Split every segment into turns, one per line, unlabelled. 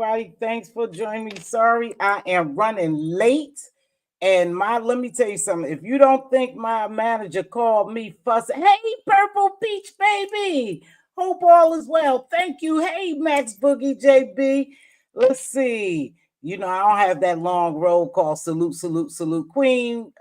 everybody. Thanks for joining me. Sorry, I am running late. And let me tell you something. If you don't think my manager called me fussing, hey, Purple Peach baby, hope all is well. Thank you. Hey, Max Boogie JB. Let's see. I don't have that long roll call. Salute, salute, salute. Queen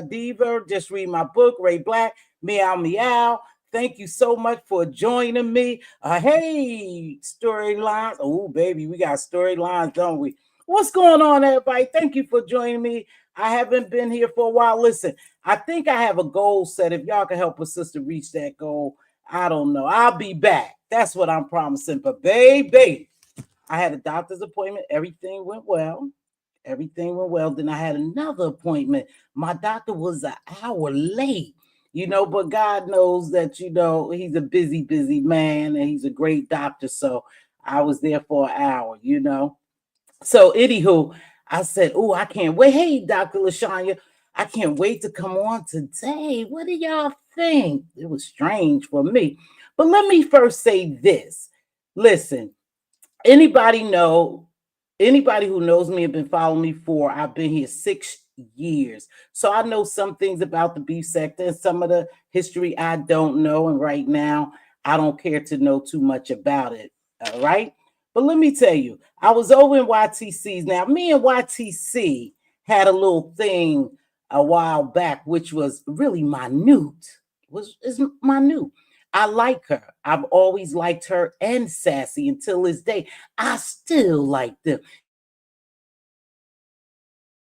Diva, just read my book, Ray Black, meow, meow. Thank you so much for joining me. Hey, storylines. Oh, baby, we got storylines, don't we? What's going on, everybody? Thank you for joining me. I haven't been here for a while. Listen, I think I have a goal set. If y'all can help a sister reach that goal, I don't know. I'll be back. That's what I'm promising. But baby, I had a doctor's appointment. Everything went well. Everything went well. Then I had another appointment. My doctor was an hour late. But God knows that, he's a busy, busy man and he's a great doctor. So I was there for an hour, So anywho, I said, oh, I can't wait. Hey, Dr. LaShanya, I can't wait to come on today. What do y'all think? It was strange for me. But let me first say this. Listen, anybody who knows me and been following me for, I've been here 6 years. So I know some things about the beef sector and some of the history I don't know. And right now, I don't care to know too much about it. All right. But let me tell you, I was over in YTC's. Now, me and YTC had a little thing a while back, which was really minute. It's minute. I like her. I've always liked her and Sassy until this day. I still like them.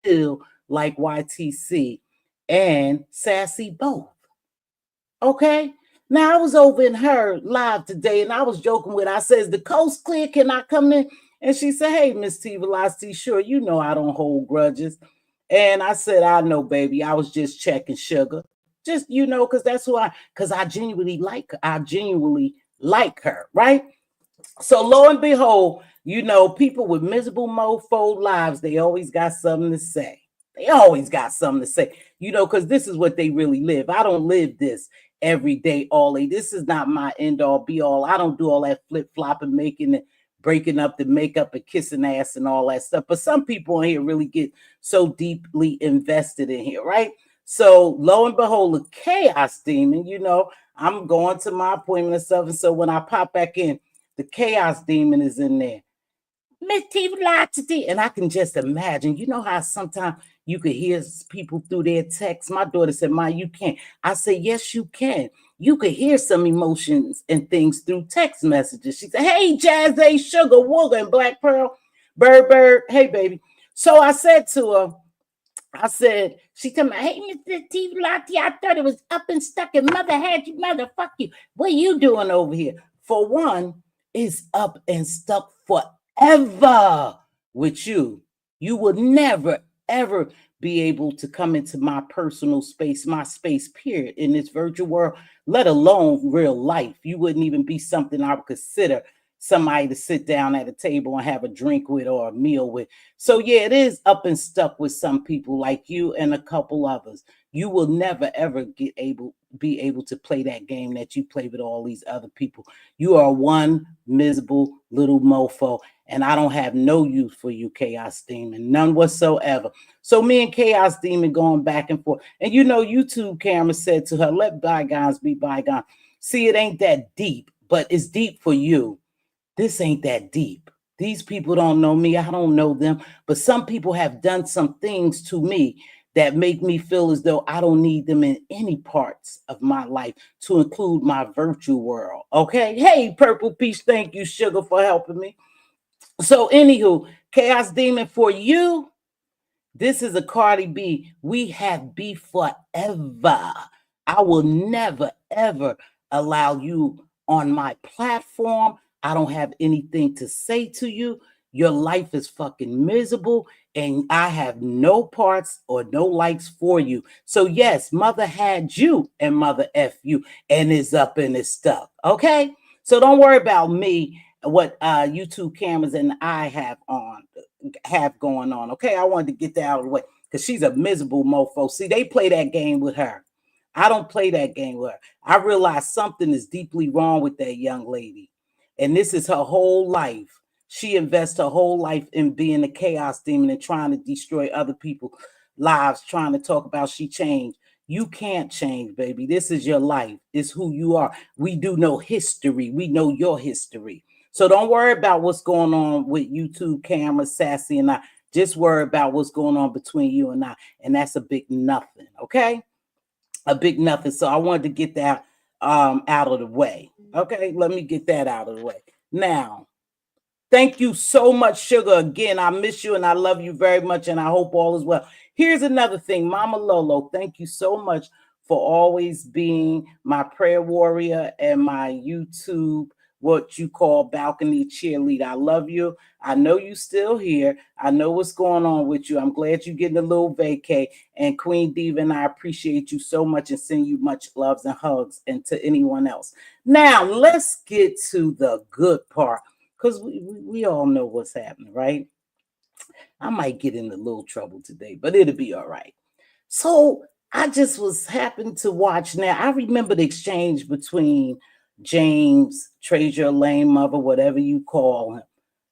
Still like YTC and Sassy both. Okay? Now, I was over in her live today, and I was joking with her. I says, the coast clear, can I come in? And she said, hey, Mz.Teavalocity, sure, I don't hold grudges. And I said, I know, baby. I was just checking sugar. Just, because that's because I genuinely like her. I genuinely like her, right? So lo and behold, people with miserable mofo lives, they always got something to say. They always got something to say, because this is what they really live. I don't live this every day, all day. This is not my end all be all. I don't do all that flip flopping, making it, breaking up the makeup and kissing ass and all that stuff. But some people in here really get so deeply invested in here, right? So lo and behold, the chaos demon, I'm going to my appointment and stuff. And so when I pop back in, the chaos demon is in there. Mz.Teavalocity. And I can just imagine, how sometimes you could hear people through their text. My daughter said, Ma, you can't. I said, yes, you can. You could hear some emotions and things through text messages. She said, hey, Jazz A, Sugar, Wooga, and Black Pearl, Bird, hey, baby. So I said to her, she told me, hey, Mz.Teavalocity, I thought it was up and stuck and mother had you, motherfuck you. What are you doing over here? For one, it's up and stuck forever with you. You will never, ever be able to come into my personal space, my space, period, in this virtual world, let alone real life. You wouldn't even be something I would consider somebody to sit down at a table and have a drink with or a meal with. So yeah, it is up and stuck with some people like you and a couple others. You will never, ever be able to play that game that you play with all these other people. You are one miserable little mofo, and I don't have no use for you, Chaos Demon, none whatsoever. So me and Chaos Demon going back and forth. And YouTube camera said to her, let bygones be bygones. See, it ain't that deep, but it's deep for you. This ain't that deep. These people don't know me. I don't know them. But some people have done some things to me that make me feel as though I don't need them in any parts of my life, to include my virtual world. Okay? Hey, Purple Peach, thank you, Sugar, for helping me. So anywho, Chaos Demon, for you, this is a Cardi B. We have beef forever. I will never, ever allow you on my platform. I don't have anything to say to you. Your life is fucking miserable, and I have no parts or no likes for you. So yes, mother had you and mother F you, and is up and is stuck. Okay? So don't worry about me, what YouTube cameras and I have going on. Okay? I wanted to get that out of the way because she's a miserable mofo. See, they play that game with her. I don't play that game with her. I realize something is deeply wrong with that young lady. And this is her whole life. She invests her whole life in being a chaos demon and trying to destroy other people's lives, trying to talk about she changed. You can't change, baby. This is your life. It's who you are. We do know history. We know your history. So don't worry about what's going on with YouTube camera, Sassy, and I. Just worry about what's going on between you and I. And that's a big nothing, okay? A big nothing. So I wanted to get that out of the way. Okay, let me get that out of the way. Now, thank you so much, Sugar. Again, I miss you and I love you very much, and I hope all is well. Here's another thing, Mama Lolo. Thank you so much for always being my prayer warrior and my YouTube, what you call balcony cheerleader. I love you. I know you still here. I know what's going on with you. I'm glad you're getting a little vacay. And Queen Diva and I appreciate you so much and send you much loves and hugs, and to anyone else. Now, let's get to the good part, because we all know what's happening, right? I might get into a little trouble today, but it'll be all right. So I just was happened to watch. Now, I remember the exchange between James, Treasure Lane Mother, whatever you call him.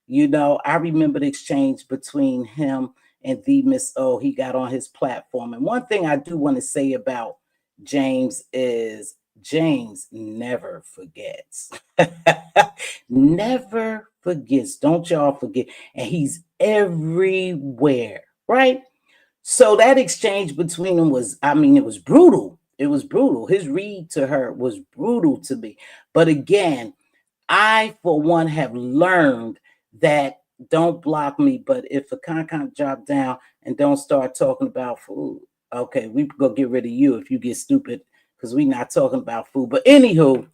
You know, I remember the exchange between him and the Miss O. He got on his platform. And one thing I do want to say about James is James never forgets. Never forgets. Don't y'all forget. And he's everywhere, right? So that exchange between them was, I mean, it was brutal. It was brutal. His read to her was brutal to me. But again, I, for one, have learned that don't block me, but if a con drop down and don't start talking about food, okay, we go get rid of you if you get stupid, because we're not talking about food. But anywho,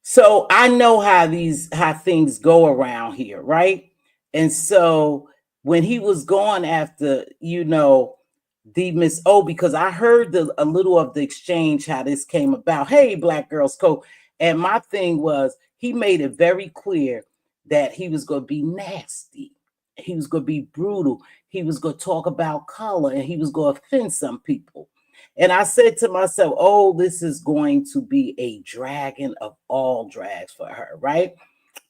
so I know how things go around here, right? And so when he was going after, the Miss O, because I heard a little of the exchange, how this came about. Hey, Black Girls Code. And my thing was, he made it very clear that he was going to be nasty. He was going to be brutal. He was going to talk about color, and he was going to offend some people. And I said to myself, oh, this is going to be a dragon of all drags for her, right?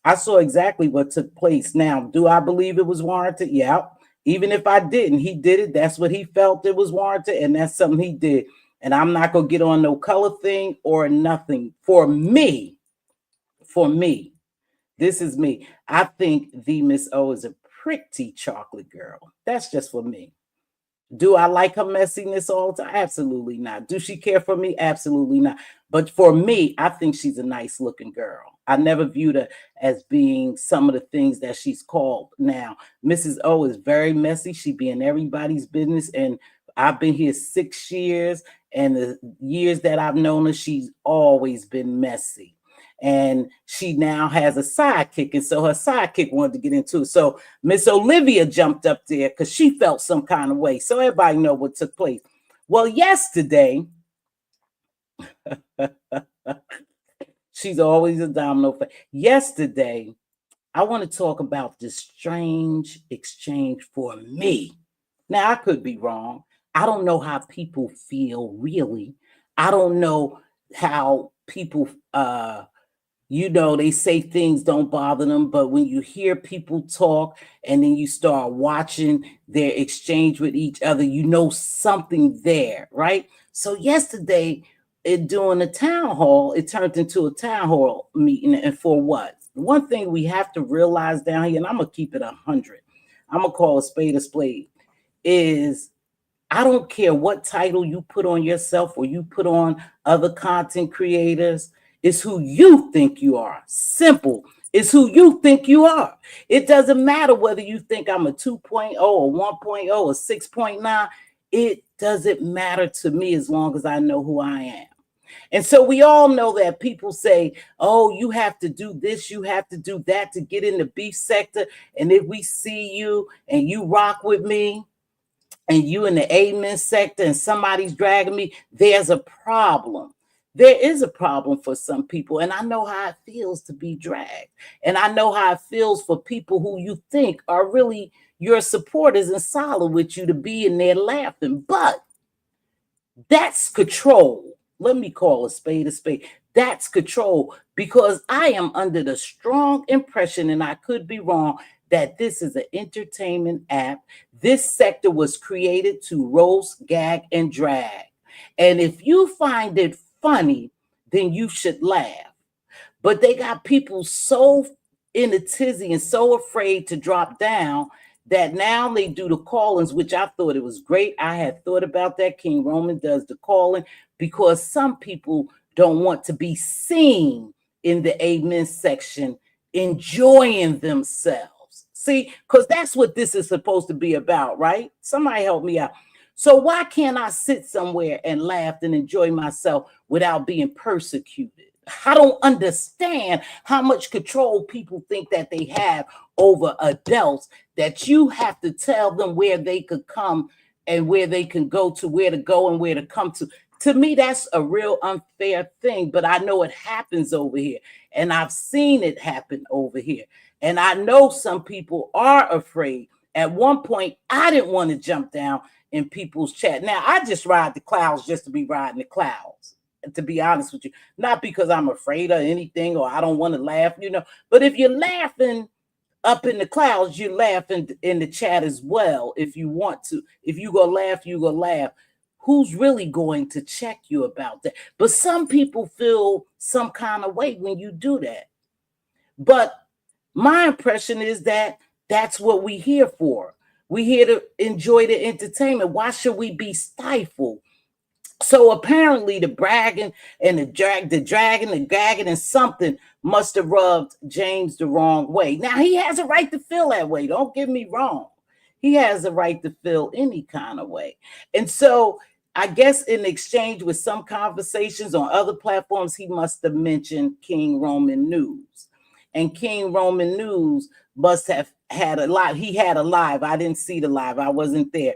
I saw exactly what took place. Now, do I believe it was warranted? Yeah. Even if I didn't, he did it. That's what he felt it was warranted, and that's something he did. And I'm not going to get on no color thing or nothing. For me, this is me. I think the Miss O is a pretty chocolate girl. That's just for me. Do I like her messiness all the time? Absolutely not. Do she care for me? Absolutely not. But for me, I think she's a nice looking girl. I never viewed her as being some of the things that she's called now. Mrs. O is very messy. She be in everybody's business. And I've been here 6 years. And the years that I've known her, she's always been messy. And she now has a sidekick, and so her sidekick wanted to get into it. So Miss Olivia jumped up there because she felt some kind of way. So everybody know what took place. Well, yesterday, she's always a domino. Yesterday, I want to talk about this strange exchange for me. Now, I could be wrong. I don't know how people feel, really. I don't know how people they say things don't bother them, but when you hear people talk and then you start watching their exchange with each other, you know something there, right? So yesterday, during the town hall, it turned into a town hall meeting. And for what? One thing we have to realize down here, and I'm going to keep it 100, I'm going to call a spade, is I don't care what title you put on yourself or you put on other content creators. It's who you think you are. Simple. It's who you think you are. It doesn't matter whether you think I'm a 2.0 or 1.0 or 6.9. It doesn't matter to me as long as I know who I am. And so we all know that people say, oh, you have to do this, you have to do that to get in the beef sector. And if we see you and you rock with me, and you in the amen sector and somebody's dragging me, there's a problem. There is a problem for some people. And I know how it feels to be dragged. And I know how it feels for people who you think are really your supporters and solid with you to be in there laughing. But that's control. Let me call a spade a spade. That's control, because I am under the strong impression, and I could be wrong, that this is an entertainment app. This sector was created to roast, gag, and drag. And if you find it funny, then you should laugh. But they got people so in a tizzy and so afraid to drop down that now they do the callings, which I thought it was great. I had thought about that. King Roman does the calling because some people don't want to be seen in the amen section enjoying themselves. See, because that's what this is supposed to be about, right? Somebody help me out. So why can't I sit somewhere and laugh and enjoy myself without being persecuted? I don't understand how much control people think that they have over adults, that you have to tell them where they could come and where they can go to, where to go and where to come to. To me, that's a real unfair thing, but I know it happens over here, and I've seen it happen over here. And I know some people are afraid. At one point, I didn't want to jump down in people's chat. Now, I just ride the clouds just to be riding the clouds, to be honest with you. Not because I'm afraid of anything or I don't want to laugh, But if you're laughing up in the clouds, you laugh in the chat as well if you want to. If you go laugh, you go laugh. Who's really going to check you about that? But some people feel some kind of way when you do that. But my impression is that that's what we're here for. We're here to enjoy the entertainment. Why should we be stifled? So apparently the bragging and the dragging, the gagging, and something must have rubbed James the wrong way. Now, he has a right to feel that way. Don't get me wrong. He has a right to feel any kind of way. And so I guess in exchange with some conversations on other platforms, he must have mentioned King Roman News. And King Roman News must have had a live. He had a live. I didn't see the live. I wasn't there.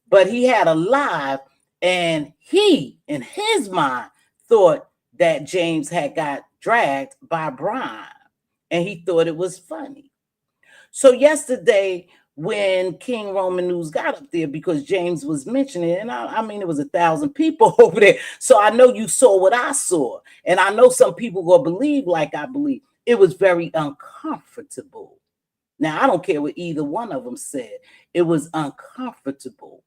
But he had a live. And he, in his mind, thought that James had got dragged by Brian. And he thought it was funny. So yesterday, when King Roman News got up there, because James was mentioning it, and I mean, it was 1,000 people over there. So I know you saw what I saw. And I know some people will believe like I believe. It was very uncomfortable. Now, I don't care what either one of them said. It was uncomfortable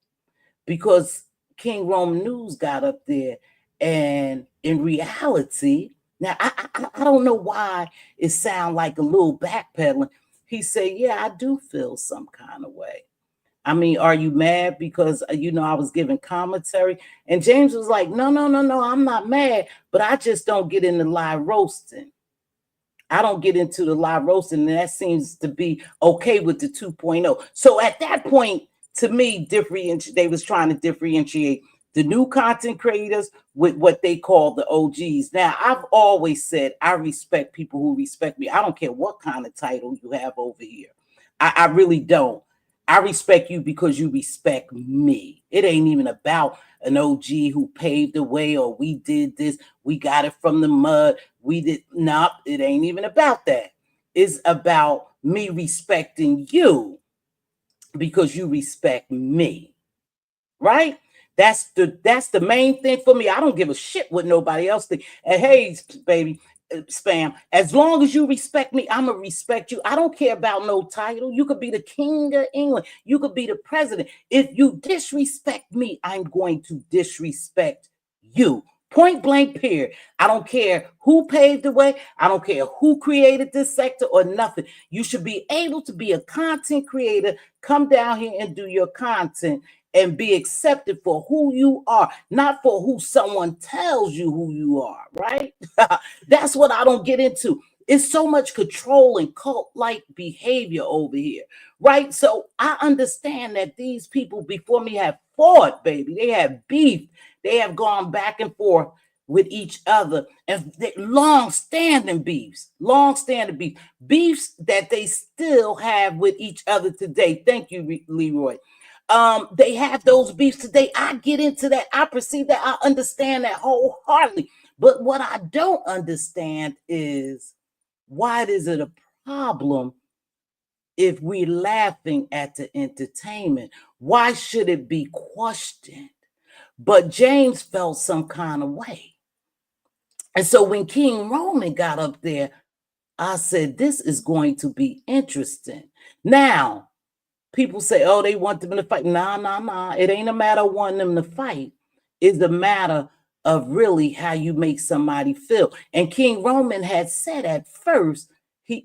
because King Roman News got up there, and in reality, now I don't know why it sounds like a little backpedaling. He said, yeah, I do feel some kind of way. I mean, are you mad because, I was giving commentary? And James was like, no, I'm not mad, but I just don't get into live roasting. I don't get into the live roasting, and that seems to be okay with the 2.0. So at that point, to me, they was trying to differentiate the new content creators with what they call the OGs. Now, I've always said I respect people who respect me. I don't care what kind of title you have over here. I really don't. I respect you because you respect me. It ain't even about an OG who paved the way, or we did this, we got it from the mud. We did not. It ain't even about that. It's about me respecting you because you respect me, right? That's the main thing for me. I don't give a shit what nobody else thinks. And hey, baby, spam, as long as you respect me, I'm gonna respect you. I don't care about no title. You could be the king of England, you could be the president. If you disrespect me, I'm going to disrespect you. Point blank, period. I don't care who paved the way. I don't care who created this sector or nothing. You should be able to be a content creator, come down here and do your content and be accepted for who you are, not for who someone tells you who you are, right? That's what I don't get into. It's so much control and cult-like behavior over here, right? So I understand that these people before me have fought, baby. They have beef. They have gone back and forth with each other, and long-standing beefs, beefs that they still have with each other today. Thank you, Leroy. They have those beefs today. I get into that. I perceive that. I understand that wholeheartedly. But what I don't understand is, why is it a problem if we're laughing at the entertainment? Why should it be questioned? But James felt some kind of way. And so when King Roman got up there, I said, this is going to be interesting. Now, people say, oh, they want them to fight. Nah. It ain't a matter of wanting them to fight. It's a matter of really how you make somebody feel. And King Roman had said at first, and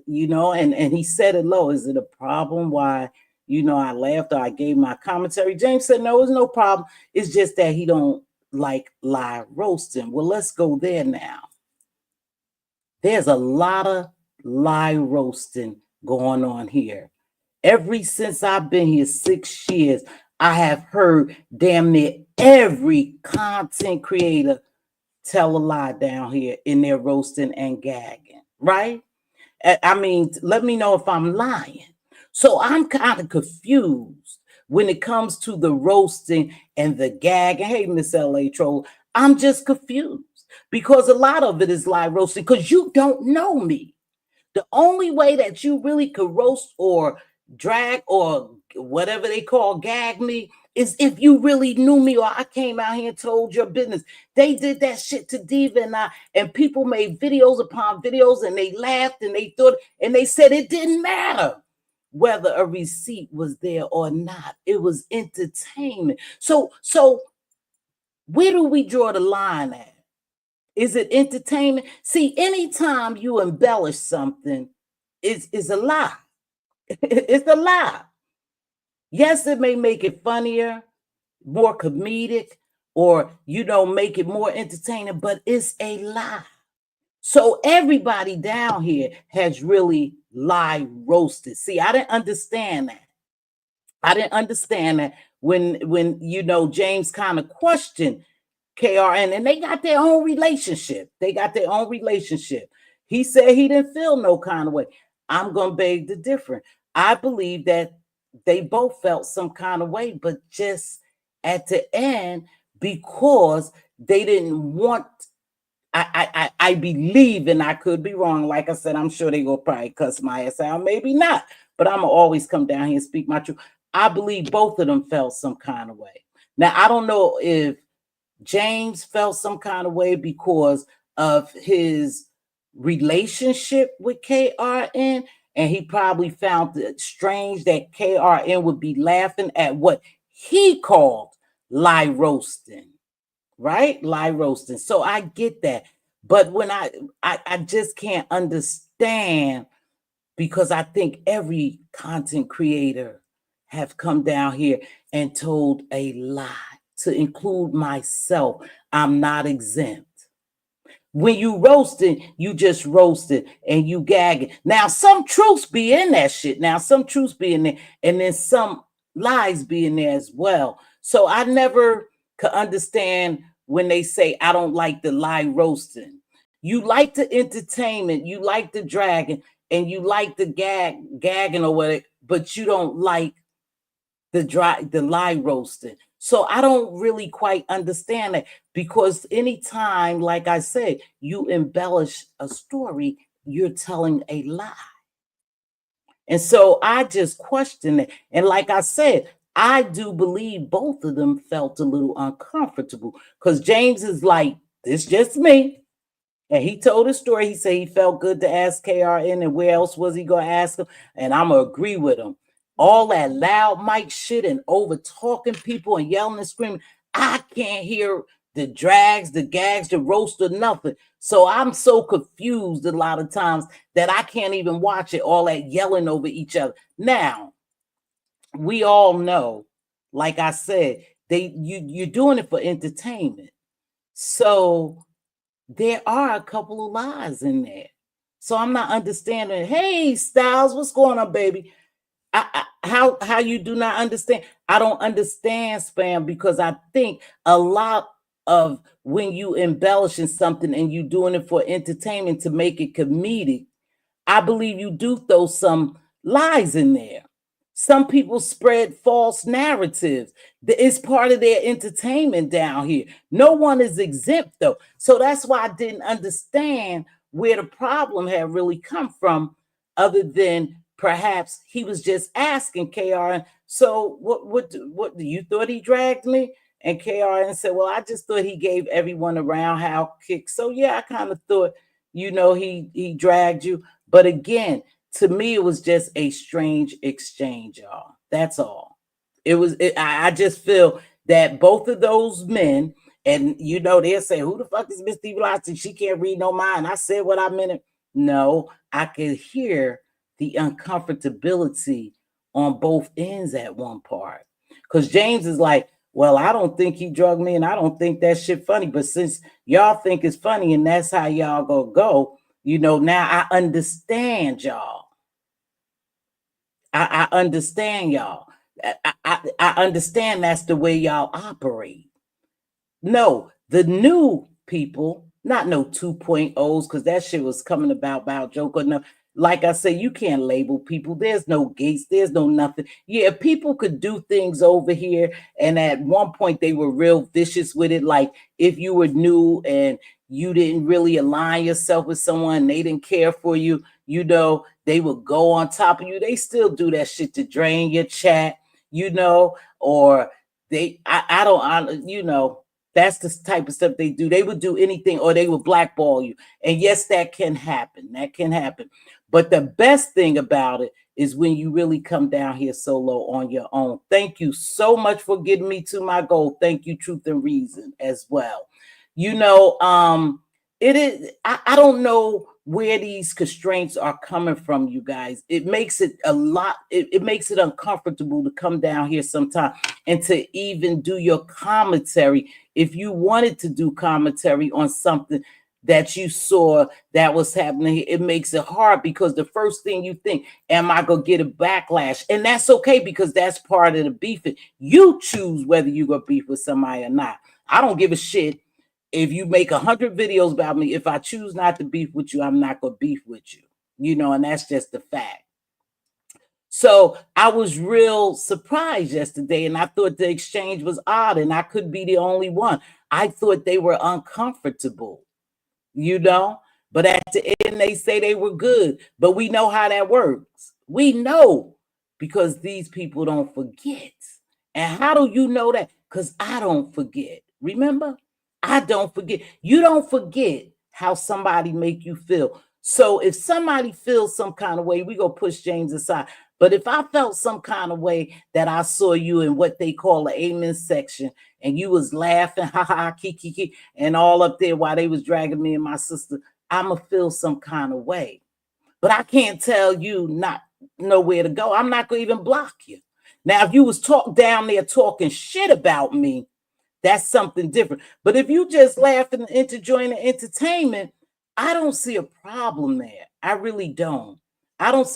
he said it low. Is it a problem why, I laughed or I gave my commentary? James said, no, it's no problem. It's just that he don't like live roasting. Well, let's go there now. There's a lot of live roasting going on here. Ever since I've been here 6 years, I have heard damn near every content creator tell a lie down here in their roasting and gagging, right? I mean, let me know if I'm lying. So I'm kind of confused when it comes to the roasting and the gagging. Hey, Miss LA Troll, I'm just confused because a lot of it is live roasting because you don't know me. The only way that you really could roast or drag or whatever they call gag me is if you really knew me or I came out here and told your business. They did that shit to Diva and I, and people made videos upon videos and they laughed and they thought, and they said it didn't matter whether a receipt was there or not. It was entertainment. So where do we draw the line at? Is it entertainment? See, anytime you embellish something, it's a lie. It's a lie. Yes, it may make it funnier, more comedic, or make it more entertaining, but it's a lie. So everybody down here has really live roasted. See, I didn't understand that. When James kind of questioned KRN, and they got their own relationship. He said he didn't feel no kind of way. I'm going to beg the difference. I believe that they both felt some kind of way, but just at the end, because they didn't want, I believe, and I could be wrong. Like I said, I'm sure they will probably cuss my ass out, maybe not, but I'm going to always come down here and speak my truth. I believe both of them felt some kind of way. Now, I don't know if James felt some kind of way because of his relationship with KRN, and he probably found it strange that KRN would be laughing at what he called lie roasting, right? Lie roasting. So I get that. But when I just can't understand, because I think every content creator have come down here and told a lie, to include myself. I'm not exempt. When you roasting, you just roasted and you gagging. Now, some truths be in that shit. Now, some truths be in there, and then some lies be in there as well. So I never could understand when they say I don't like the lie roasting. You like the entertainment, you like the dragging, and you like the gagging or whatever, but you don't like the lie roasting. So I don't really quite understand that, because anytime, like I said, you embellish a story, you're telling a lie. And so I just question it. And like I said, I do believe both of them felt a little uncomfortable, because James is like, it's just me. And he told a story. He said he felt good to ask KRN, and where else was he going to ask him? And I'm going to agree with him. All that loud mic shit and over talking people and yelling and screaming, I can't hear the drags, the gags, the roast, or nothing. So I'm so confused a lot of times that I can't even watch it, all that yelling over each other. Now, we all know, like I said, you're doing it for entertainment. So there are a couple of lies in there. So I'm not understanding. Hey, Styles, what's going on, baby? How you do not understand? I don't understand, Spam, because I think a lot of when you embellishing something and you doing it for entertainment to make it comedic, I believe you do throw some lies in there. Some people spread false narratives. It's part of their entertainment down here. No one is exempt, though. So that's why I didn't understand where the problem had really come from, other than perhaps he was just asking KRN. So what do you thought he dragged me? And KRN said, well, I just thought he gave everyone a roundhouse kick. So yeah, I kind of thought, he dragged you. But again, to me, it was just a strange exchange, y'all. That's all. I just feel that both of those men, and they'll say, who the fuck is Mz.Teavalocity? She can't read no mind. I said what I meant. No, I could hear the uncomfortability on both ends at one part. Because James is like, well, I don't think he drugged me, and I don't think that shit funny. But since y'all think it's funny and that's how y'all gonna go, now I understand y'all. I understand y'all. I understand that's the way y'all operate. No, the new people, not no 2.0s, because that shit was coming about Joker. No, like I say, you can't label people. There's no gates. There's no nothing. Yeah, people could do things over here. And at one point, they were real vicious with it. Like if you were new and you didn't really align yourself with someone, they didn't care for you, they would go on top of you. They still do that shit to drain your chat, or that's the type of stuff they do. They would do anything, or they would blackball you. And yes, that can happen. That can happen. But the best thing about it is when you really come down here solo on your own. Thank you so much for getting me to my goal. Thank you, Truth and Reason, as well. It is, I don't know where these constraints are coming from, you guys. It makes it it makes it uncomfortable to come down here sometime and to even do your commentary. If you wanted to do commentary on something that you saw that was happening, it makes it hard because the first thing you think, am I gonna get a backlash? And that's okay, because that's part of the beefing. You choose whether you're gonna beef with somebody or not. I don't give a shit if you make 100 videos about me. If I choose not to beef with you, I'm not gonna beef with you, and that's just the fact. So I was real surprised yesterday, and I thought the exchange was odd, and I could be the only one. I thought they were uncomfortable, but at the end they say they were good. But we know how that works. We know, because these people don't forget. And how do you know that? Because I don't forget. Remember, I don't forget. You don't forget how somebody make you feel. So if somebody feels some kind of way, we go push James aside. But if I felt some kind of way that I saw you in what they call the amen section, and you was laughing, ha ha, kiki, and all up there while they was dragging me and my sister, I'ma feel some kind of way. But I can't tell you not nowhere to go. I'm not gonna even block you. Now, if you was down there talking shit about me, that's something different. But if you just laughing and enjoying the entertainment, I don't see a problem there. I really don't. I don't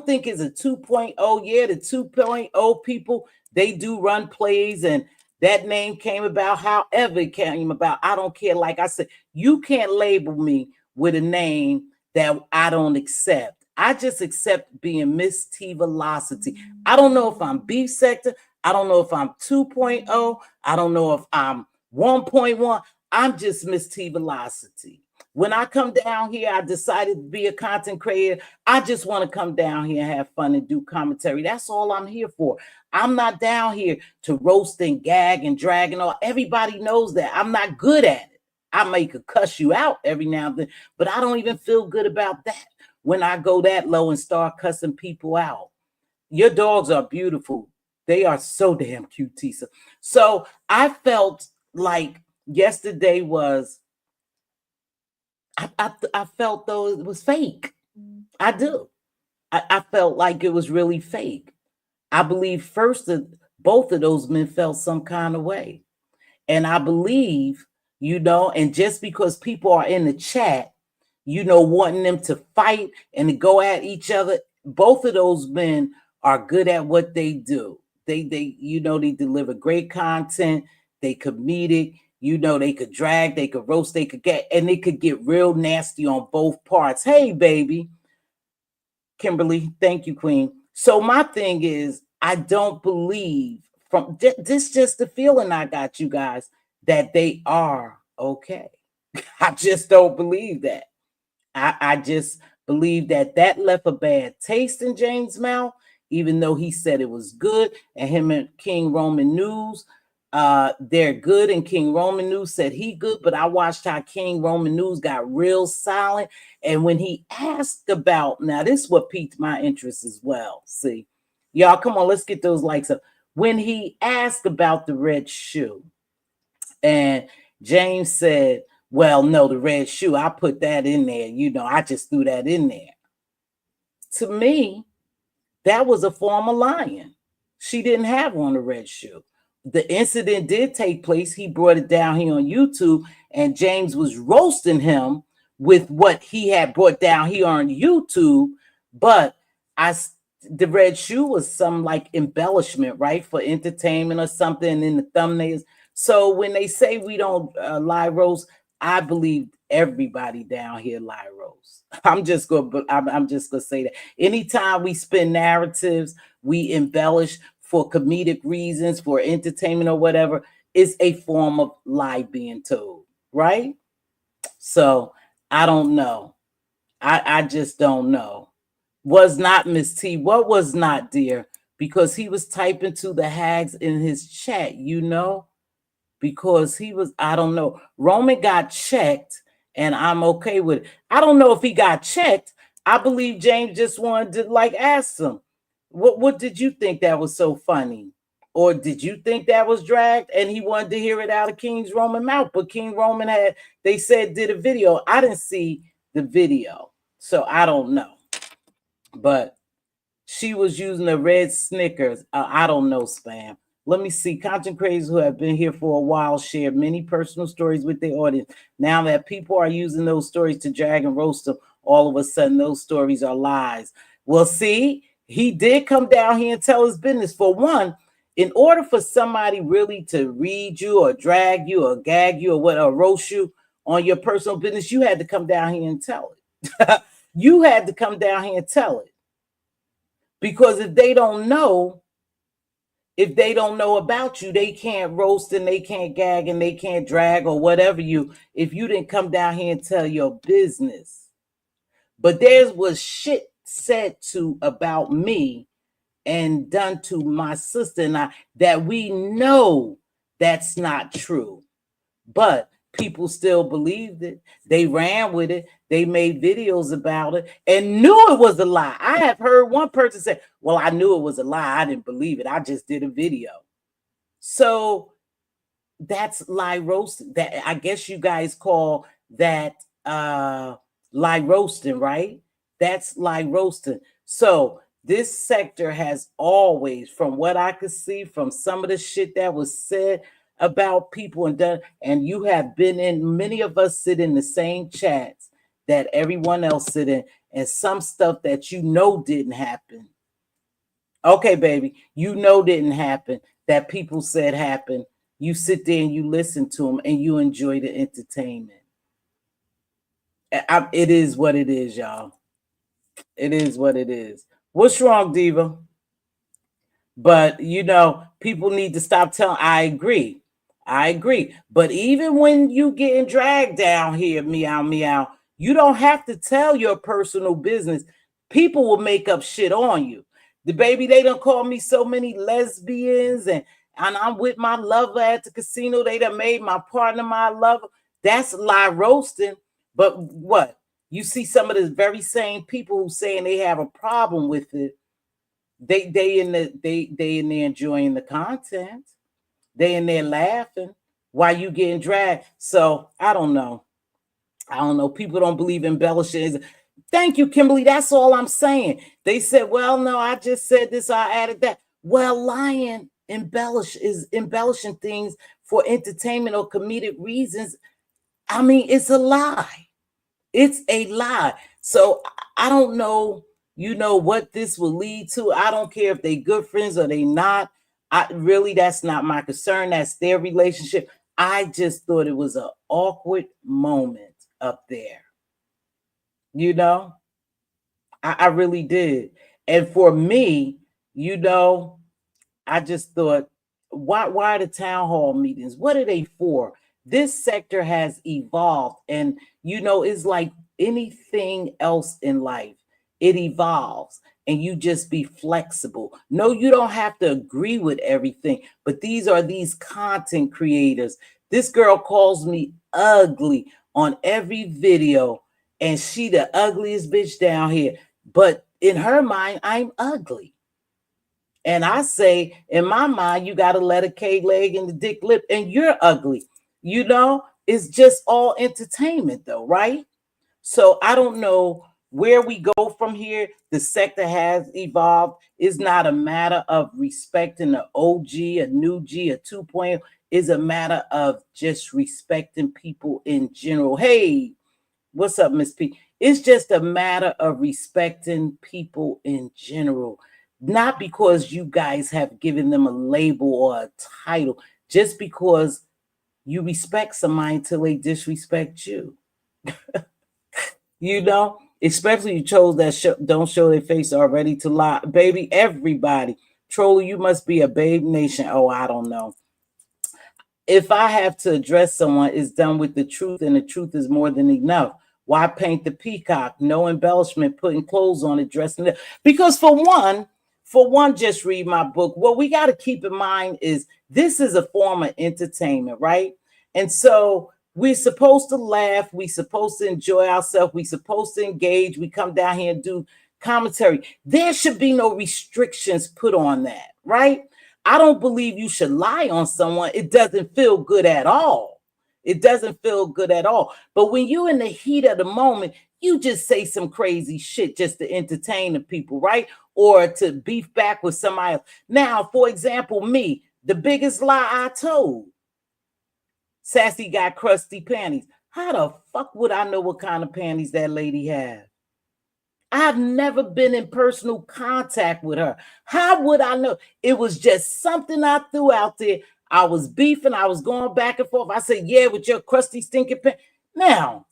think it's a 2.0. Yeah, the 2.0 people, they do run plays, and that name came about however it came about. I don't care. Like I said, you can't label me with a name that I don't accept. I just accept being Mz.Teavalocity. I don't know if I'm beef sector. I don't know if I'm 2.0. I don't know if I'm 1.1. I'm just Mz.Teavalocity. When I come down here, I decided to be a content creator. I just want to come down here and have fun and do commentary. That's all I'm here for. I'm not down here to roast and gag and drag and all. Everybody knows that. I'm not good at it. I may cuss you out every now and then, but I don't even feel good about that when I go that low and start cussing people out. Your dogs are beautiful. They are so damn cute, Tisa. So I felt like yesterday was, I felt though it was fake. I do. I felt like it was really fake. I believe first that both of those men felt some kind of way. And I believe, and just because people are in the chat, wanting them to fight and to go at each other, both of those men are good at what they do. They deliver great content. They comedic. They could drag, they could roast, they could get, and they could get real nasty on both parts. Hey, baby. Kimberly, thank you, Queen. So my thing is, I don't believe, from this just the feeling I got, you guys, that they are okay. I just don't believe that. I just believe that left a bad taste in James' mouth, even though he said it was good. And him and King Roman News, They're good, and King Roman News said he good, but I watched how King Roman News got real silent. And when he asked about, now this is what piqued my interest as well. See, y'all, come on, let's get those likes up. When he asked about the red shoe, and James said, well, no, the red shoe, I put that in there. You know, I just threw that in there. To me, that was a form of lying. She didn't have on a red shoe. The incident did take place. He brought it down here on YouTube, and James was roasting him with what he had brought down here on YouTube. But the red shoe was some like embellishment, right, for entertainment or something in the thumbnails. So when they say we don't lie roast, I believe everybody down here lie roast. I'm just gonna say that. Anytime we spin narratives, we embellish for comedic reasons, for entertainment or whatever, is a form of lie being told, right? So I don't know. I just don't know. Was not Miss T. What was not, dear? Because he was typing to the hags in his chat, you know? Because he was, I don't know. Roman got checked, and I'm okay with it. I don't know if he got checked. I believe James just wanted to like ask him, what did you think that was so funny? Or did you think that was dragged? And he wanted to hear it out of King's Roman mouth. But King Roman had, they said, did a video. I didn't see the video, so I don't know. But she was using the red Snickers. I don't know, spam. Let me see. Content creators who have been here for a while share many personal stories with their audience. Now that people are using those stories to drag and roast them, all of a sudden those stories are lies. Well, see, he did come down here and tell his business. For one, in order for somebody really to read you or drag you or gag you or what, or roast you on your personal business, you had to come down here and tell it. You had to come down here and tell it. Because if they don't know about you, they can't roast and they can't gag and they can't drag or whatever you, if you didn't come down here and tell your business. But there was shit said to about me and done to my sister and I that we know that's not true. But people still believed it. They ran with it. They made videos about it and knew it was a lie. I have heard one person say, well, I knew it was a lie. I didn't believe it. I just did a video. So that's lie roasting. That I guess you guys call that lie roasting, right? That's lie roasting. So this sector has always, from what I could see, from some of the shit that was said about people and done, and you have been in, many of us sit in the same chats that everyone else sit in, and some stuff that you know didn't happen. Okay, baby, you know didn't happen, that people said happened. You sit there and you listen to them and you enjoy the entertainment. It is what it is, y'all. It is what it is. What's wrong, Diva? But you know, people need to stop telling. I agree. But even when you getting dragged down here, meow meow, you don't have to tell your personal business. People will make up shit on you. The baby, they done call me so many lesbians, and I'm with my lover at the casino. They done made my partner my lover. That's lie roasting. But what? You see some of the very same people who saying they have a problem with it. They in there enjoying the content. They in there laughing while you getting dragged. So I don't know. People don't believe embellishing. Thank you, Kimberly. That's all I'm saying. They said, well, no, I just said this, I added that. Well, lying is embellishing things for entertainment or comedic reasons. I mean, it's a lie. It's a lie. So I don't know, what this will lead to. I don't care if they good friends or they not. That's not my concern. That's their relationship. I just thought it was an awkward moment up there. I really did. And for me, I just thought, why the town hall meetings? What are they for? This sector has evolved, and it's like anything else in life. It evolves, and you just be flexible. No, you don't have to agree with everything, but these are these content creators. This girl calls me ugly on every video, and she the ugliest bitch down here. But in her mind, I'm ugly. And I say, in my mind, you got to let a K leg and the dick lip, and you're ugly. It's just all entertainment, though, right? So I don't know where we go from here. The sector has evolved. It's not a matter of respecting the OG, a new G, a 2.0. It's a matter of just respecting people in general. Hey, what's up, Miss P? It's just a matter of respecting people in general. Not because you guys have given them a label or a title, just because you respect somebody until they disrespect you. Especially you chose that don't show their face already to lie. Baby, everybody. Troller, you must be a babe nation. Oh, I don't know. If I have to address someone, it's done with the truth, and the truth is more than enough. Why paint the peacock? No embellishment, putting clothes on it, dressing it. Because for one, just read my book. What we got to keep in mind is this is a form of entertainment, right? And so we're supposed to laugh. We're supposed to enjoy ourselves. We're supposed to engage. We come down here and do commentary. There should be no restrictions put on that, right? I don't believe you should lie on someone. It doesn't feel good at all. It doesn't feel good at all. But when you're in the heat of the moment, you just say some crazy shit just to entertain the people, right? Or to beef back with somebody else. Now, for example, me, the biggest lie I told, Sassy got crusty panties. How the fuck would I know what kind of panties that lady had? I've never been in personal contact with her. How would I know? It was just something I threw out there. I was beefing. I was going back and forth. I said, yeah, with your crusty, stinking pants. Now,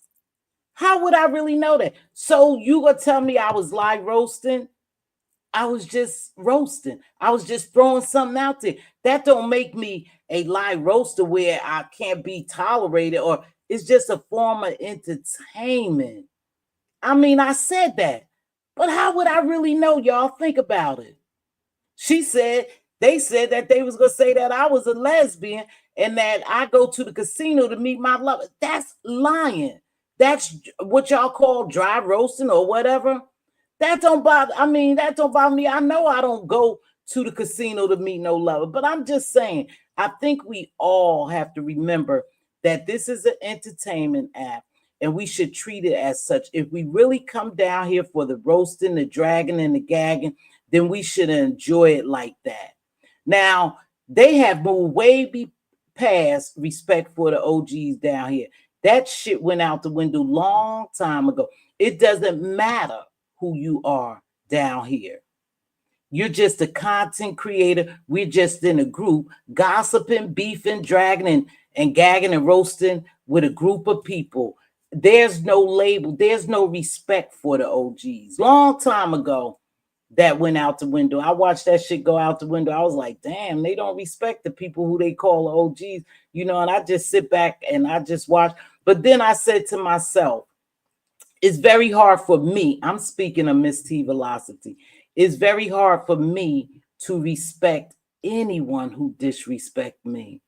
how would I really know that? So you gonna tell me I was live roasting? I was just roasting. I was just throwing something out there. That don't make me a live roaster where I can't be tolerated, or it's just a form of entertainment. I mean, I said that. But how would I really know, y'all? Think about it. They said that they was going to say that I was a lesbian and that I go to the casino to meet my lover. That's lying. That's what y'all call dry roasting or whatever. That don't bother me. I know I don't go to the casino to meet no lover, but I'm just saying, I think we all have to remember that this is an entertainment app, and we should treat it as such. If we really come down here for the roasting, the dragging, and the gagging, then we should enjoy it like that. Now, they have moved way past respect for the OGs down here. That shit went out the window long time ago. It doesn't matter who you are down here. You're just a content creator. We're just in a group, gossiping, beefing, dragging, and gagging and roasting with a group of people. There's no label. There's no respect for the OGs. Long time ago, that went out the window. I watched that shit go out the window. I was like, damn, they don't respect the people who they call OGs, and I just sit back and I just watch. But then I said to myself, it's very hard for me. I'm speaking of Mz.Teavalocity. It's very hard for me to respect anyone who disrespect me.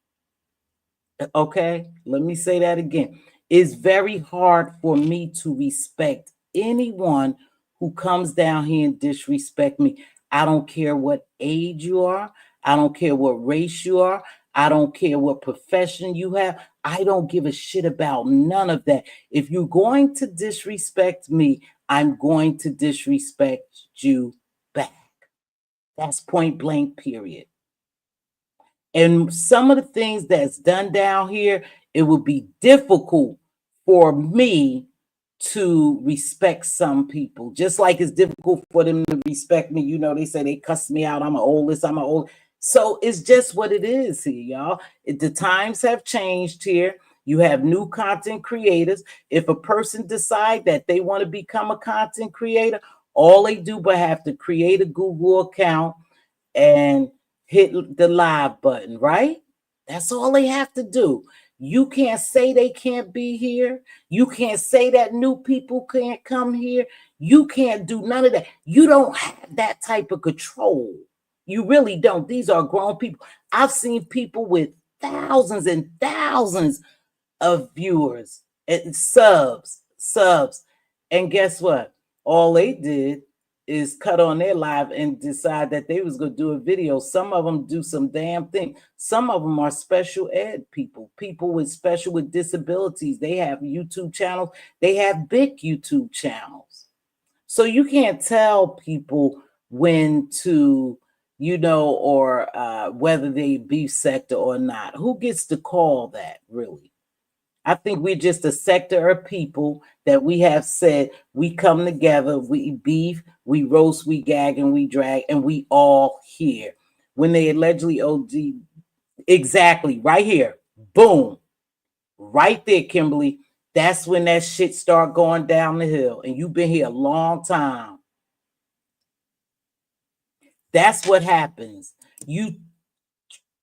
Okay, let me say that again. It's very hard for me to respect anyone who comes down here and disrespect me. I don't care what age you are. I don't care what race you are. I don't care what profession you have. I don't give a shit about none of that. If you're going to disrespect me, I'm going to disrespect you back. That's point blank, period. And some of the things that's done down here, it would be difficult for me to respect some people, just like it's difficult for them to respect me. They say they cuss me out. I'm an oldest. So it's just what it is here, y'all. The times have changed here. You have new content creators. If a person decide that they want to become a content creator, all they do but have to create a Google account and hit the live button, right? That's all they have to do. You can't say they can't be here. You can't say that new people can't come here. You can't do none of that. You don't have that type of control. You really don't. These are grown people. I've seen people with thousands and thousands of viewers and subs. And guess what? All they did is cut on their live and decide that they was going to do a video. Some of them do some damn thing. Some of them are special ed people with disabilities. They have YouTube channels. They have big YouTube channels. So you can't tell people when to, or whether they be sector or not. Who gets to call that, really? I think we're just a sector of people that we have said we come together, we beef, we roast, we gag, and we drag, and we all here. When they allegedly OD, exactly, right here, boom, right there, Kimberly, that's when that shit start going down the hill, and you've been here a long time. That's what happens. You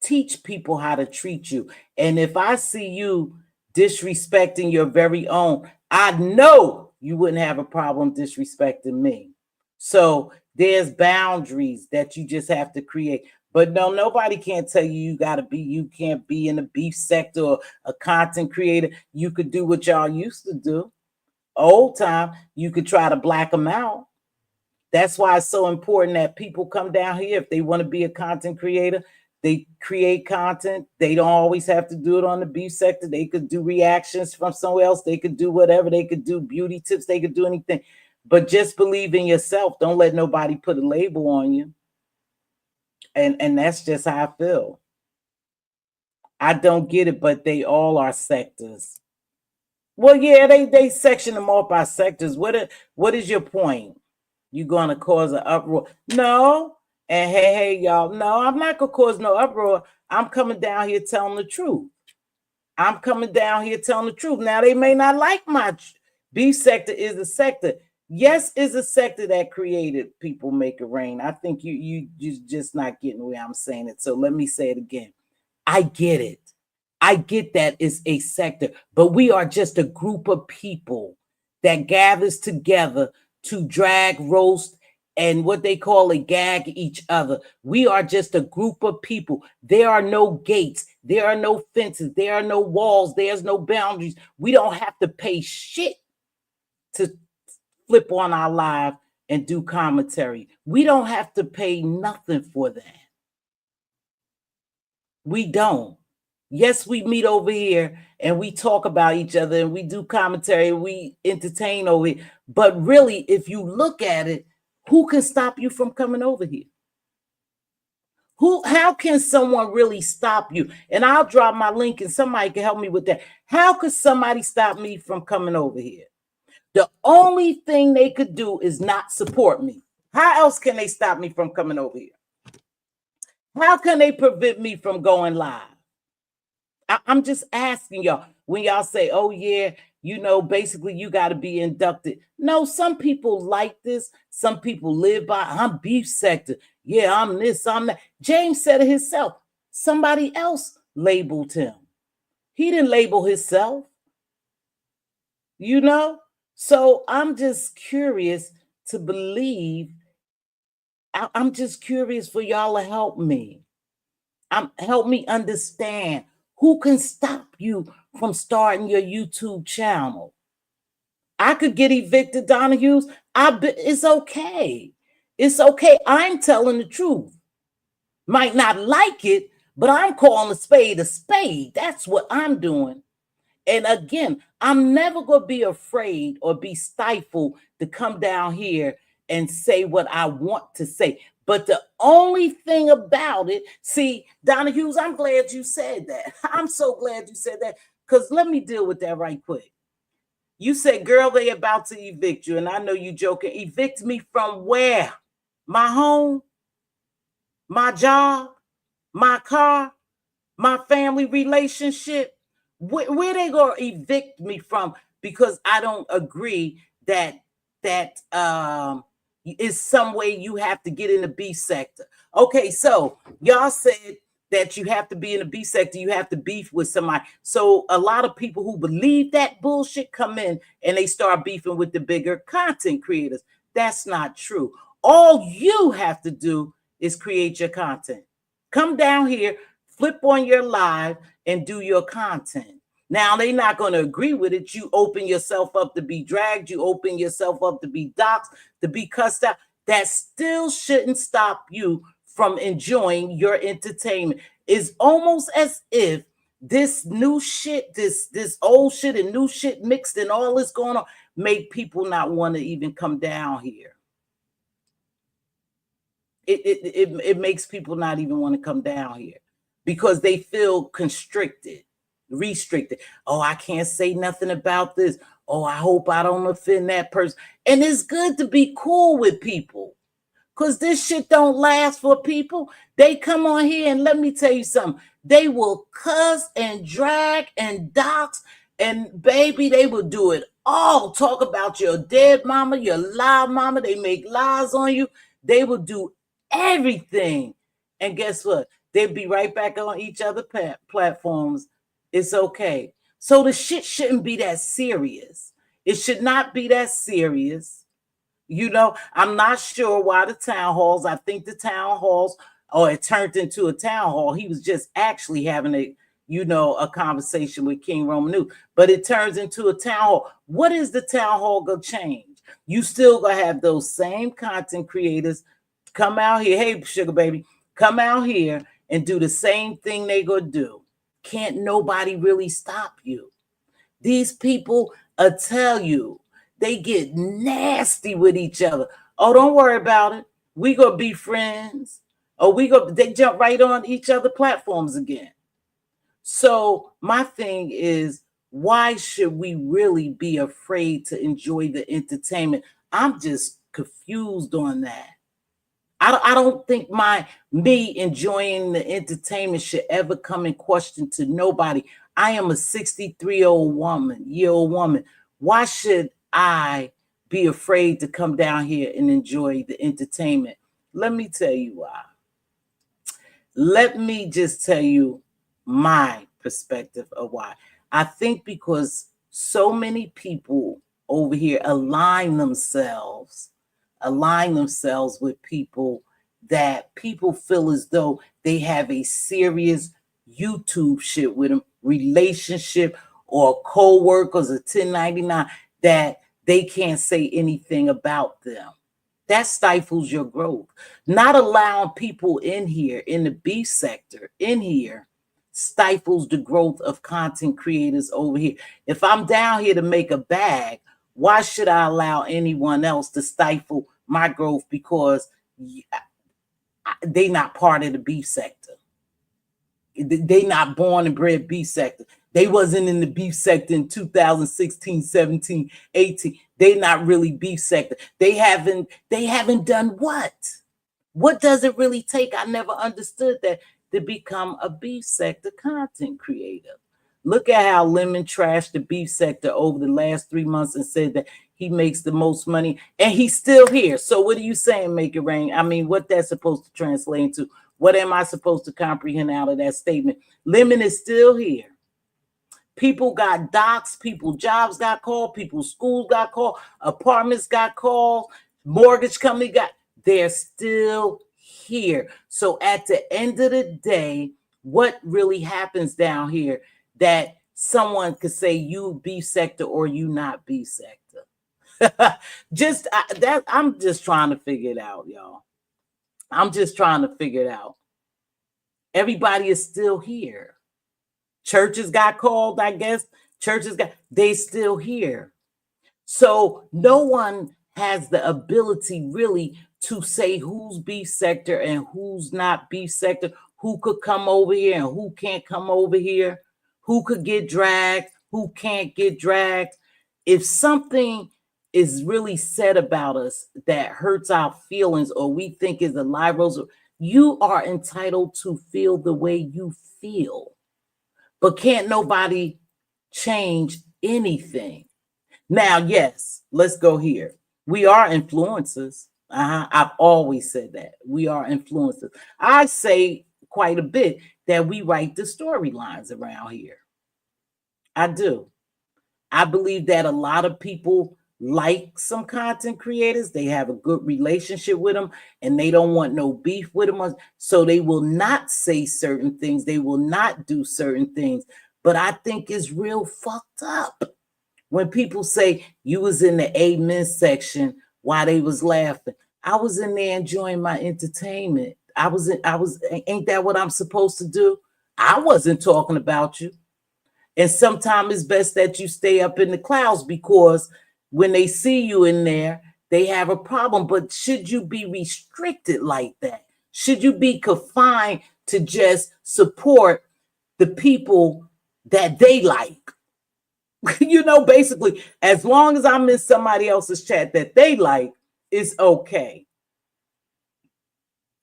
teach people how to treat you, and if I see you disrespecting your very own, I know you wouldn't have a problem disrespecting me. So there's boundaries that you just have to create. But no, nobody can't tell you you can't be in the beef sector or a content creator. You could do what y'all used to do. Old time, you could try to black them out. That's why it's so important that people come down here if they want to be a content creator. They create content. They don't always have to do it on the beef sector. They could do reactions from somewhere else. They could do whatever. They could do beauty tips. They could do anything. But just believe in yourself. Don't let nobody put a label on you. And that's just how I feel. I don't get it, but they all are sectors. Well, yeah, they section them off by sectors. What is your point? You gonna cause an uproar? No. And hey, y'all, no, I'm not gonna cause no uproar. I'm coming down here telling the truth. I'm coming down here telling the truth. Now, they may not like my beef sector is a sector. Yes, is a sector that created People Make It Rain. I think you just not getting the way I'm saying it. So let me say it again. I get it. I get that it's a sector, but we are just a group of people that gathers together to drag, roast, and what they call a gag each other. We are just a group of people. There are no gates. There are no fences. There are no walls. There's no boundaries. We don't have to pay shit to flip on our live and do commentary. We don't have to pay nothing for that. We don't. Yes, we meet over here and we talk about each other and we do commentary and we entertain over here. But really, if you look at it, who can stop you from coming over here? How can someone really stop you? And I'll drop my link and somebody can help me with that. How could somebody stop me from coming over here? The only thing they could do is not support me. How else can they stop me from coming over here? How can they prevent me from going live? I'm just asking y'all. When y'all say, oh, yeah, basically you got to be inducted. No, some people like this. Some people live by, I'm beef sector. Yeah, I'm this, I'm that. James said it himself. Somebody else labeled him. He didn't label himself. So I'm just curious to believe. I'm just curious for y'all to help me. Help me understand. Who can stop you from starting your YouTube channel? I could get evicted, Donahue's. It's okay. It's okay. I'm telling the truth. Might not like it, but I'm calling a spade a spade. That's what I'm doing. And again, I'm never going to be afraid or be stifled to come down here and say what I want to say. But the only thing about it, see, Donahue's, I'm glad you said that. I'm so glad you said that, because let me deal with that right quick. You said, girl, they about to evict you, and I know you joking. Evict me from where? My home? My job? My car? My family relationship? Where they going to evict me from because I don't agree that is some way you have to get in the B sector. Okay, so y'all said that you have to be in the B sector, you have to beef with somebody. So a lot of people who believe that bullshit come in and they start beefing with the bigger content creators. That's not true. All you have to do is create your content. Come down here, flip on your live, and do your content. Now, they're not going to agree with it. You open yourself up to be dragged. You open yourself up to be doxxed, to be cussed out. That still shouldn't stop you from enjoying your entertainment. It's almost as if this new shit, this old shit and new shit mixed and all this going on, make people not want to even come down here. It makes people not even want to come down here because they feel constricted, restricted. Oh, I can't say nothing about this. Oh, I hope I don't offend that person. And it's good to be cool with people because this shit don't last for people. They come on here and let me tell you something. They will cuss and drag and dox and baby, they will do it all. Talk about your dead mama, your live mama. They make lies on you. They will do everything. And guess what? They'll be right back on each other platforms. It's okay. So the shit shouldn't be that serious. It should not be that serious. You know, I'm not sure why the town halls, I think the town halls, or it turned into a town hall. He was just actually having a conversation with King Roman, but it turns into a town hall. What is the town hall gonna change? You still gonna have those same content creators come out here. Hey, sugar baby, come out here and do the same thing they gonna do. Can't nobody really stop you. These people tell you they get nasty with each other. Oh, don't worry about it. We gonna be friends. Oh, they jump right on each other platforms again. So my thing is, why should we really be afraid to enjoy the entertainment? I'm just confused on that. I don't think me enjoying the entertainment should ever come in question to nobody. I am a 63-year-old woman. Why should I be afraid to come down here and enjoy the entertainment? Let me tell you why. Let me just tell you my perspective of why. I think because so many people over here align themselves with people that people feel as though they have a serious YouTube shit with them, relationship or co-workers or 1099 that they can't say anything about them. That stifles your growth. Not allowing people in here, in the B sector, in here, stifles the growth of content creators over here. If I'm down here to make a bag, why should I allow anyone else to stifle my growth because they not part of the B sector? They not born and bred B sector. They wasn't in the beef sector in 2016, 17, 18. They not really beef sector. They haven't done what? What does it really take? I never understood that to become a beef sector content creator. Look at how Lemon trashed the beef sector over the last 3 months and said that he makes the most money and he's still here. So what are you saying, Make It Rain? I mean, what that's supposed to translate into? What am I supposed to comprehend out of that statement? Lemon is still here. People got doxxed, people jobs got called, people's schools got called, apartments got called, mortgage company they're still here. So at the end of the day, what really happens down here that someone could say you B sector or you not B sector? I'm just trying to figure it out, y'all. I'm just trying to figure it out. Everybody is still here. Churches got called, I guess. They still here. So no one has the ability really to say who's B sector and who's not B sector, who could come over here and who can't come over here, who could get dragged, who can't get dragged. If something is really said about us that hurts our feelings or we think is a lie, Rosa, you are entitled to feel the way you feel. But can't nobody change anything. Now, yes, let's go here. We are influencers. I've always said that. We are influencers. I say quite a bit. that we write the storylines around here. I do. I believe that a lot of people like some content creators. They have a good relationship with them and they don't want no beef with them. So they will not say certain things. They will not do certain things. But I think it's real fucked up when people say you was in the amen section while they was laughing. I was in there enjoying my entertainment. Ain't that what I'm supposed to do? I wasn't talking about you. And sometimes it's best that you stay up in the clouds, because when they see you in there, they have a problem. But should you be restricted like that? Should you be confined to just support the people that they like? You know, basically, as long as I'm in somebody else's chat that they like, it's okay.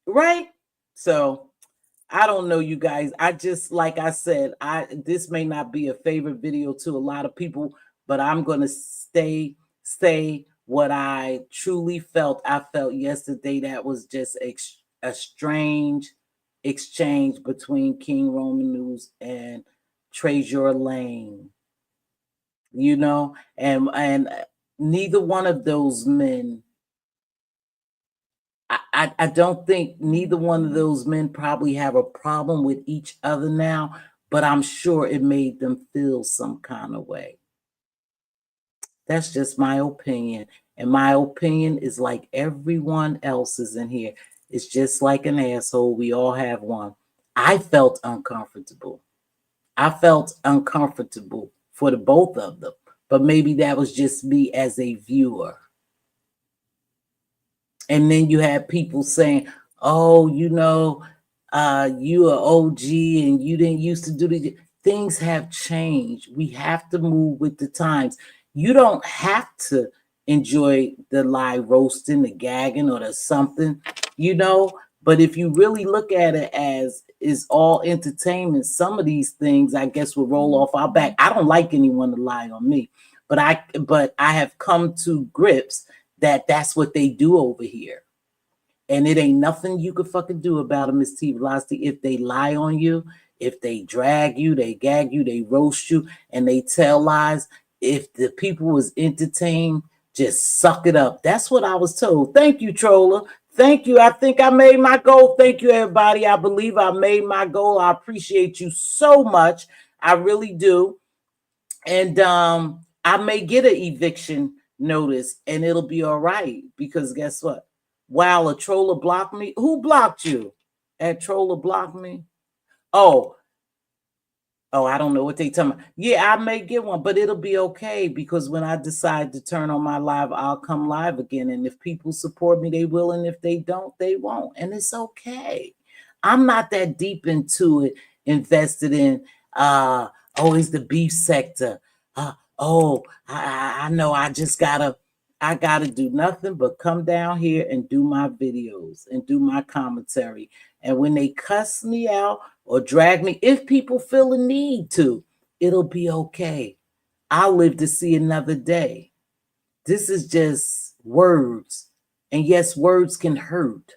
Right? So I don't know, you guys. I just, like I said, this may not be a favorite video to a lot of people, but I'm going to say what I truly felt. I felt yesterday that was just a strange exchange between King Roman News and Treasure Lane. You know, and neither one of those men, I don't think neither one of those men probably have a problem with each other now, but I'm sure it made them feel some kind of way. That's just my opinion. And my opinion is like everyone else's in here. It's just like an asshole. We all have one. I felt uncomfortable. I felt uncomfortable for the both of them, but maybe that was just me as a viewer. And then you have people saying, oh, you know, you are OG and you didn't used to do the things have changed. We have to move with the times. You don't have to enjoy the live roasting, the gagging, or the something, you know. But if you really look at it as is all entertainment, some of these things I guess will roll off our back. I don't like anyone to lie on me, but I have come to grips that that's what they do over here. And it ain't nothing you could fucking do about it, Mz.Teavalocity. If they lie on you, if they drag you, they gag you, they roast you, and they tell lies, if the people was entertained, just suck it up. That's what I was told. Thank you, Troller. Thank you. I think I made my goal. Thank you, everybody. I believe I made my goal. I appreciate you so much. I really do. And I may get an eviction notice and it'll be all right, because guess what? While a troller blocked me, who blocked you? That troller blocked me? Oh, I don't know what they talking about. Yeah, I may get one, but it'll be okay, because when I decide to turn on my live, I'll come live again. And if people support me, they will. And if they don't, they won't. And it's okay. I'm not that deep into it, invested in, it's the beef sector. I know I gotta do nothing but come down here and do my videos and do my commentary. And when they cuss me out or drag me, if people feel a need to, it'll be okay. I'll live to see another day. This is just words. And yes, words can hurt.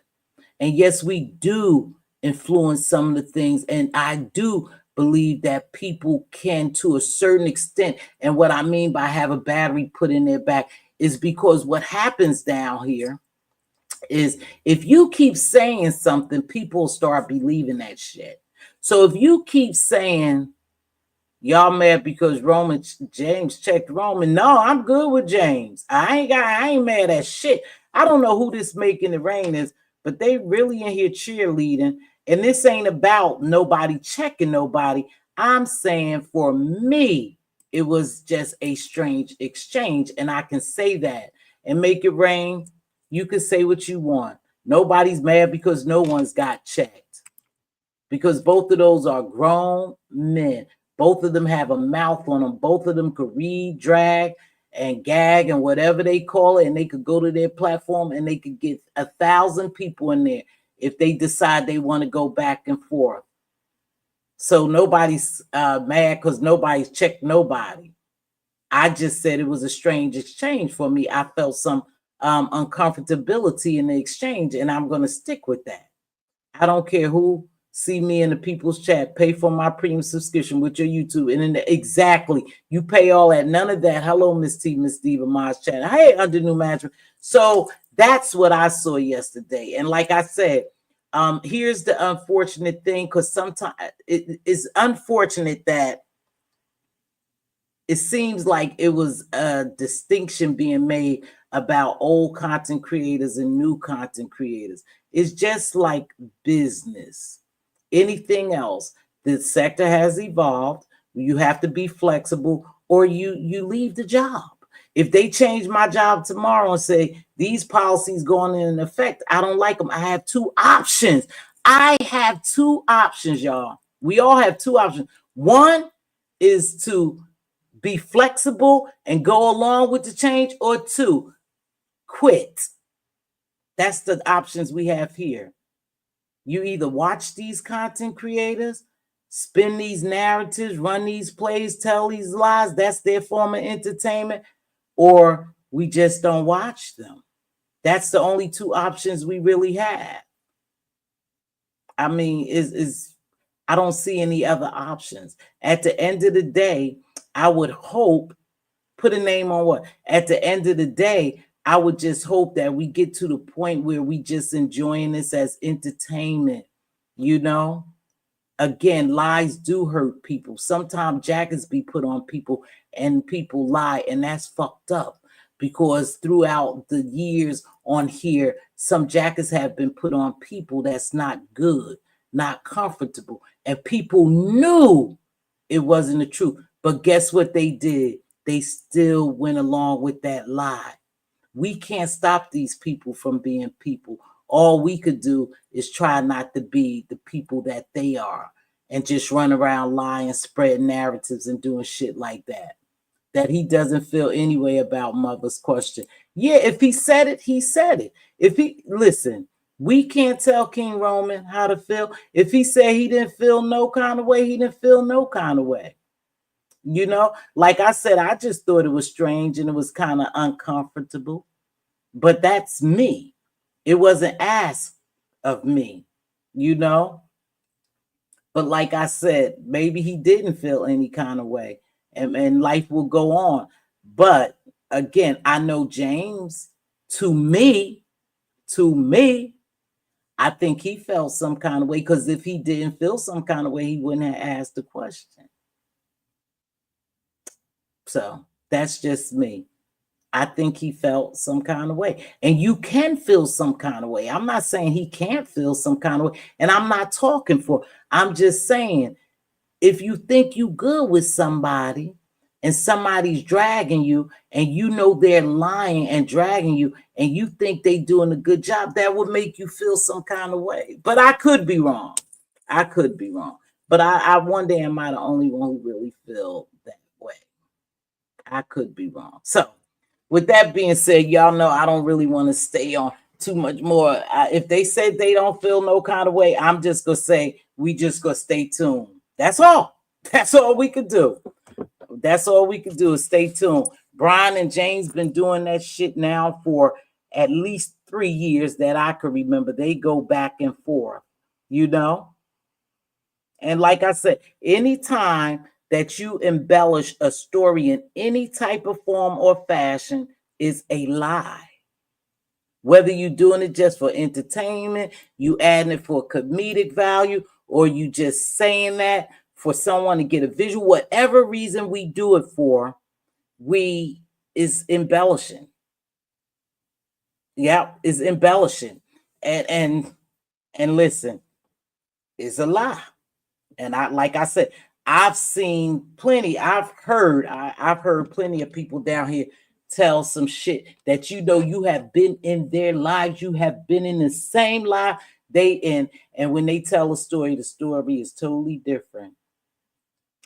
And yes, we do influence some of the things. And I do believe that people can, to a certain extent. And what I mean by have a battery put in their back is because what happens down here is if you keep saying something, people start believing that shit. So if you keep saying, y'all mad because James checked Roman. No, I'm good with James. I ain't mad at shit. I don't know who this making it rain is, but they really in here cheerleading. And this ain't about nobody checking nobody. I'm saying for me, it was just a strange exchange. And I can say that and make it rain. You can say what you want. Nobody's mad because no one's got checked. Because both of those are grown men. Both of them have a mouth on them. Both of them could read, drag, and gag, and whatever they call it. And they could go to their platform and they could get 1,000 people in there if they decide they want to go back and forth. So nobody's mad because nobody's checked nobody. I just said it was a strange exchange for me. I felt some uncomfortability in the exchange, and I'm going to stick with that. I don't care who See me in the people's chat. Pay for my premium subscription with your YouTube. And then exactly, you pay all that. None of that. Hello, Miss T, Miss Diva, Maz chat. Hey, under new management. So that's what I saw yesterday. And like I said, here's the unfortunate thing, because sometimes it is unfortunate that it seems like it was a distinction being made about old content creators and new content creators. It's just like business. Anything else, the sector has evolved. You have to be flexible, or you leave the job. If they change my job tomorrow and say these policies going in effect, I don't like them. I have two options. I have two options, y'all. We all have two options. One is to be flexible and go along with the change, or two, quit. That's the options we have here. You either watch these content creators, spin these narratives, run these plays, tell these lies, that's their form of entertainment, or we just don't watch them. That's the only two options we really have. I mean, I don't see any other options. At the end of the day, I would hope, put a name on what? At the end of the day, I would just hope that we get to the point where we just enjoying this as entertainment, you know? Again, lies do hurt people. Sometimes jackets be put on people and people lie, and that's fucked up, because throughout the years on here, some jackets have been put on people that's not good, not comfortable, and people knew it wasn't the truth. But guess what they did? They still went along with that lie. We can't stop these people from being people. All we could do is try not to be the people that they are and just run around lying, spreading narratives and doing shit like that. That he doesn't feel any way about mother's question. Yeah, if he said it, he said it. If he, listen, we can't tell King Roman how to feel. If he said he didn't feel no kind of way, he didn't feel no kind of way. You know, like I said, I just thought it was strange and it was kind of uncomfortable. But that's me. It wasn't asked of me, you know. But like I said, maybe he didn't feel any kind of way, and life will go on. But again, I know James, to me, I think he felt some kind of way, because if he didn't feel some kind of way, he wouldn't have asked the question. So that's just me. I think he felt some kind of way. And you can feel some kind of way. I'm not saying he can't feel some kind of way. And I'm not talking for, I'm just saying, if you think you good with somebody and somebody's dragging you and you know they're lying and dragging you and you think they doing a good job, that would make you feel some kind of way. But I could be wrong. I could be wrong. But I one day am I the only one who really feel that way? I could be wrong. So with that being said, y'all know I don't really want to stay on too much more. If they say they don't feel no kind of way, I'm just going to say we just going to stay tuned. That's all. That's all we could do. That's all we could do is stay tuned. Brian and James been doing that shit now for at least 3 years that I can remember. They go back and forth, you know? And like I said, anytime that you embellish a story in any type of form or fashion is a lie. Whether you're doing it just for entertainment, you adding it for comedic value, or you just saying that for someone to get a visual, whatever reason we do it for, we is embellishing. Yeah, is embellishing. And listen, it's a lie. And like I said, I've seen plenty. I've heard plenty of people down here tell some shit that you have been in their lives. You have been in the same life they in. And when they tell a story, the story is totally different.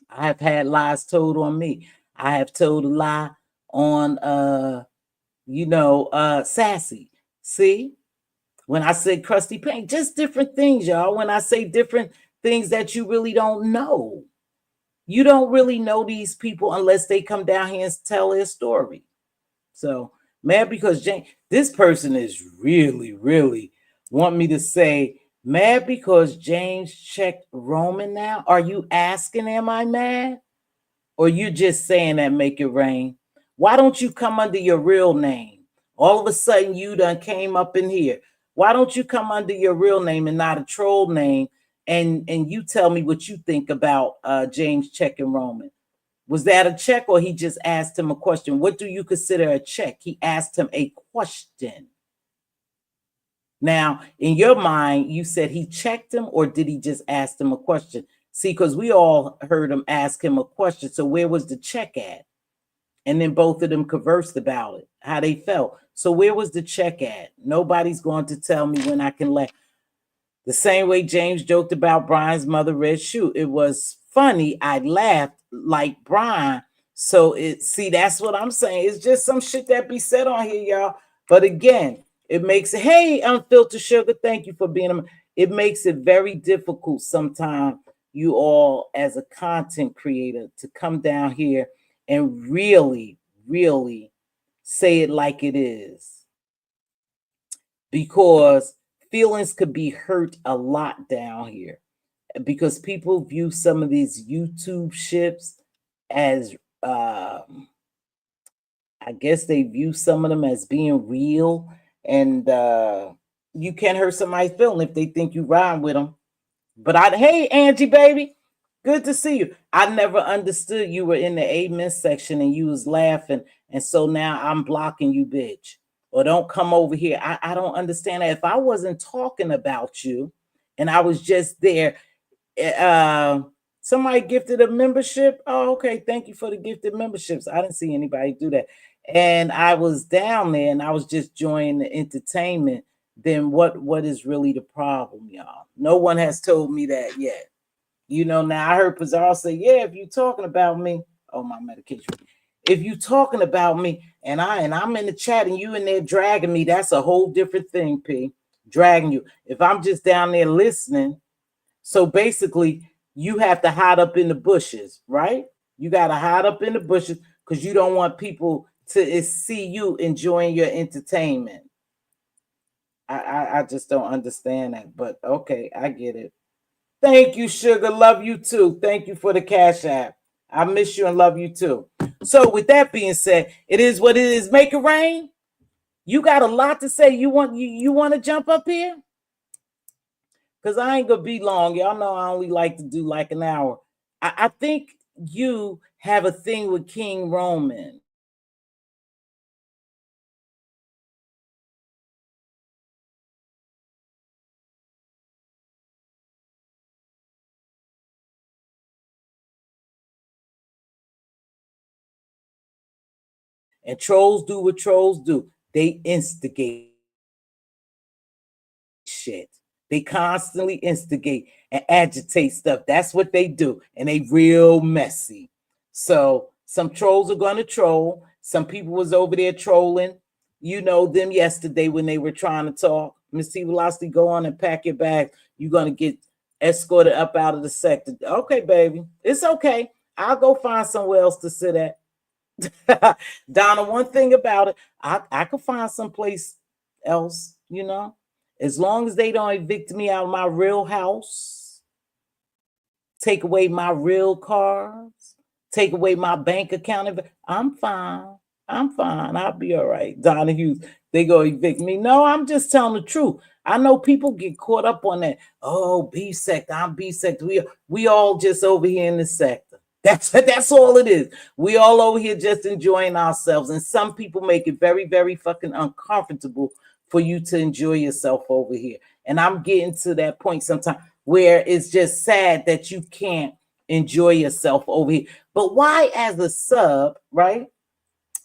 I have had lies told on me. I have told a lie on Sassy. See? When I say crusty paint, just different things, y'all. When I say different things that you really don't know. You don't really know these people unless they come down here and tell their story. So, man, because this person is really, really want me to say Mad because James checked Roman now? Are you asking, am I mad? Or you just saying that make it rain? Why don't you come under your real name? All of a sudden you done came up in here. Why don't you come under your real name and not a troll name? And you tell me what you think about James checking Roman. Was that a check or he just asked him a question? What do you consider a check? He asked him a question. Now, in your mind, you said he checked him or did he just ask him a question? See, because we all heard him ask him a question. So where was the check at? And then both of them conversed about it, how they felt. So where was the check at? Nobody's going to tell me when I can laugh. The same way James joked about Brian's mother red shoe. It was funny. I laughed like Brian. So see, that's what I'm saying. It's just some shit that be said on here, y'all. But again, it makes it, hey, Unfiltered Sugar, thank you for being a, it makes it very difficult sometimes, you all as a content creator, to come down here and really, really say it like it is. Because feelings could be hurt a lot down here. Because people view some of these YouTube ships as I guess they view some of them as being real, and you can't hurt somebody's feeling if they think you rhyme with them. But hey, Angie, baby, good to see you. I never understood you were in the amen section and you was laughing, and so now I'm blocking you, bitch. Or don't come over here. I don't understand that. If I wasn't talking about you and I was just there, somebody gifted a membership. Oh, okay. Thank you for the gifted memberships. I didn't see anybody do that. And I was down there and I was just enjoying the entertainment. Then what is really the problem, y'all? No one has told me that yet. You know, now I heard Pizarro say, yeah, if you talking about me, oh, my medication. If you talking about me and I'm in the chat and you in there dragging me, that's a whole different thing, P. Dragging you. If I'm just down there listening, so basically you have to hide up in the bushes, right? You got to hide up in the bushes because you don't want people to see you enjoying your entertainment. I just don't understand that, but okay, I get it. Thank you, Sugar. Love you too. Thank you for the Cash App. I miss you and love you too. So with that being said, it is what it is. Make it rain. You got a lot to say. You want to jump up here? Because I ain't gonna be long. Y'all know I only like to do like an hour. I think you have a thing with King Roman. And trolls do what trolls do. They instigate shit. They constantly instigate and agitate stuff. That's what they do. And they real messy. So some trolls are going to troll. Some people was over there trolling. You know them yesterday when they were trying to talk. Mz.Teavalocity, go on and pack your bag. You're going to get escorted up out of the sector. Okay, baby. It's okay. I'll go find somewhere else to sit at. Donna, one thing about it, I could find someplace else, you know, as long as they don't evict me out of my real house, take away my real cars, take away my bank account. I'm fine. I'm fine. I'll be all right. Donna Hughes, they go evict me. No, I'm just telling the truth. I know people get caught up on that. Oh, B sector. I'm B sector. We all just over here in the sector. That's all it is. We all over here just enjoying ourselves. And some people make it very, very fucking uncomfortable for you to enjoy yourself over here. And I'm getting to that point sometimes where it's just sad that you can't enjoy yourself over here. But why as a sub, right?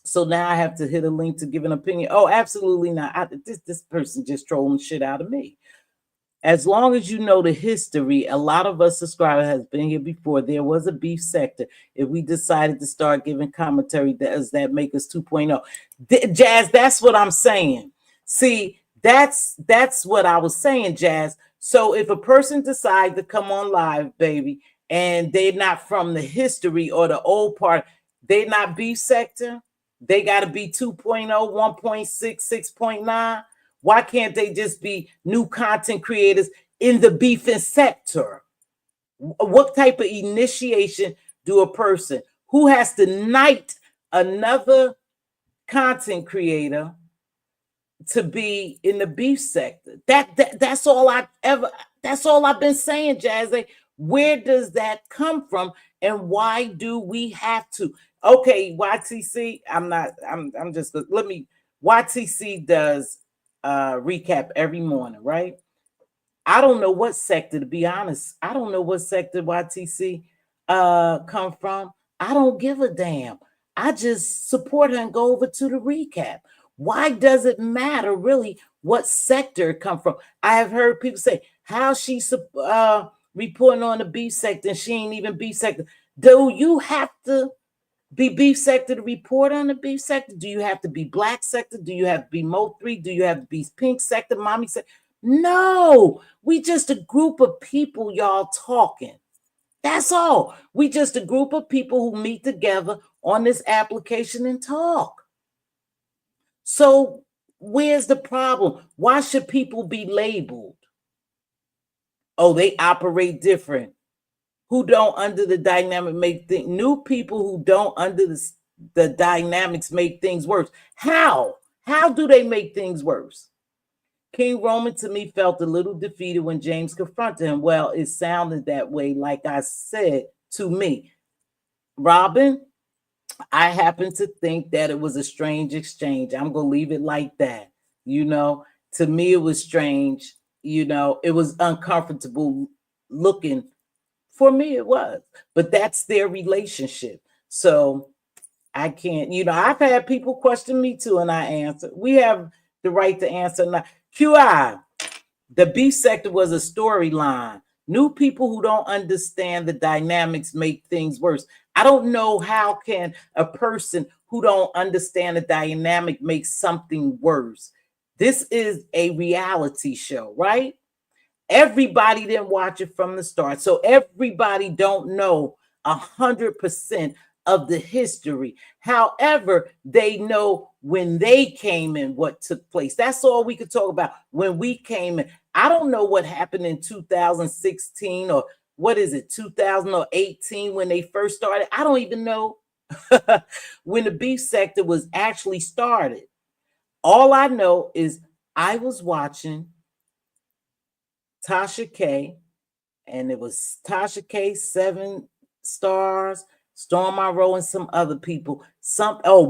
So now I have to hit a link to give an opinion. Oh, absolutely not. This person just trolling shit out of me. As long as you know the history, a lot of us subscribers has been here before. There was a beef sector. If we decided to start giving commentary, does that make us 2.0? Jazz, that's what I'm saying. See, that's what I was saying, Jazz. So if a person decides to come on live, baby, and they're not from the history or the old part, they're not beef sector. They got to be 2.0, 1.6, 6.9. Why can't they just be new content creators in the beefing sector? What type of initiation do a person who has to knight another content creator to be in the beef sector? That's all that's all I've been saying, Jazzy. Where does that come from, and why do we have to? Okay, YTC, I'm just, let me, YTC does recap every morning, right? I don't know what sector, to be honest. I don't know what sector YTC come from. I don't give a damn. I just support her and go over to the recap. Why does it matter really what sector it come from? I have heard people say, how she reporting on the beef sector and she ain't even beef sector. Do you have to be beef sector to report on the beef sector? Do you have to be black sector? Do you have to be Mo3? Do you have to be pink sector, mommy sector? No, we just a group of people, y'all, talking. That's all. We just a group of people who meet together on this application and talk. So where's the problem? Why should people be labeled? Oh, they operate different. Who don't under the dynamic make things, new people who don't under the dynamics make things worse. How do they make things worse? King Roman, to me, felt a little defeated when James confronted him. Well, it sounded that way, like I said, to me. Robin, I happen to think that it was a strange exchange. I'm going to leave it like that. You know, to me, it was strange. You know, it was uncomfortable looking. For me, it was. But that's their relationship. So I can't, you know, I've had people question me too, and I answer. We have the right to answer. Now, QI, the beef sector was a storyline. New people who don't understand the dynamics make things worse. I don't know how can a person who don't understand the dynamic make something worse. This is a reality show, right? Everybody didn't watch it from the start. So everybody don't know 100% of the history. However, they know when they came in, what took place. That's all we could talk about. When we came in, I don't know what happened in 2016 or what is it, 2018 when they first started. I don't even know when the beef sector was actually started. All I know is I was watching Tasha K, and it was Tasha K, 7 stars, Storm Monroe, and some other people.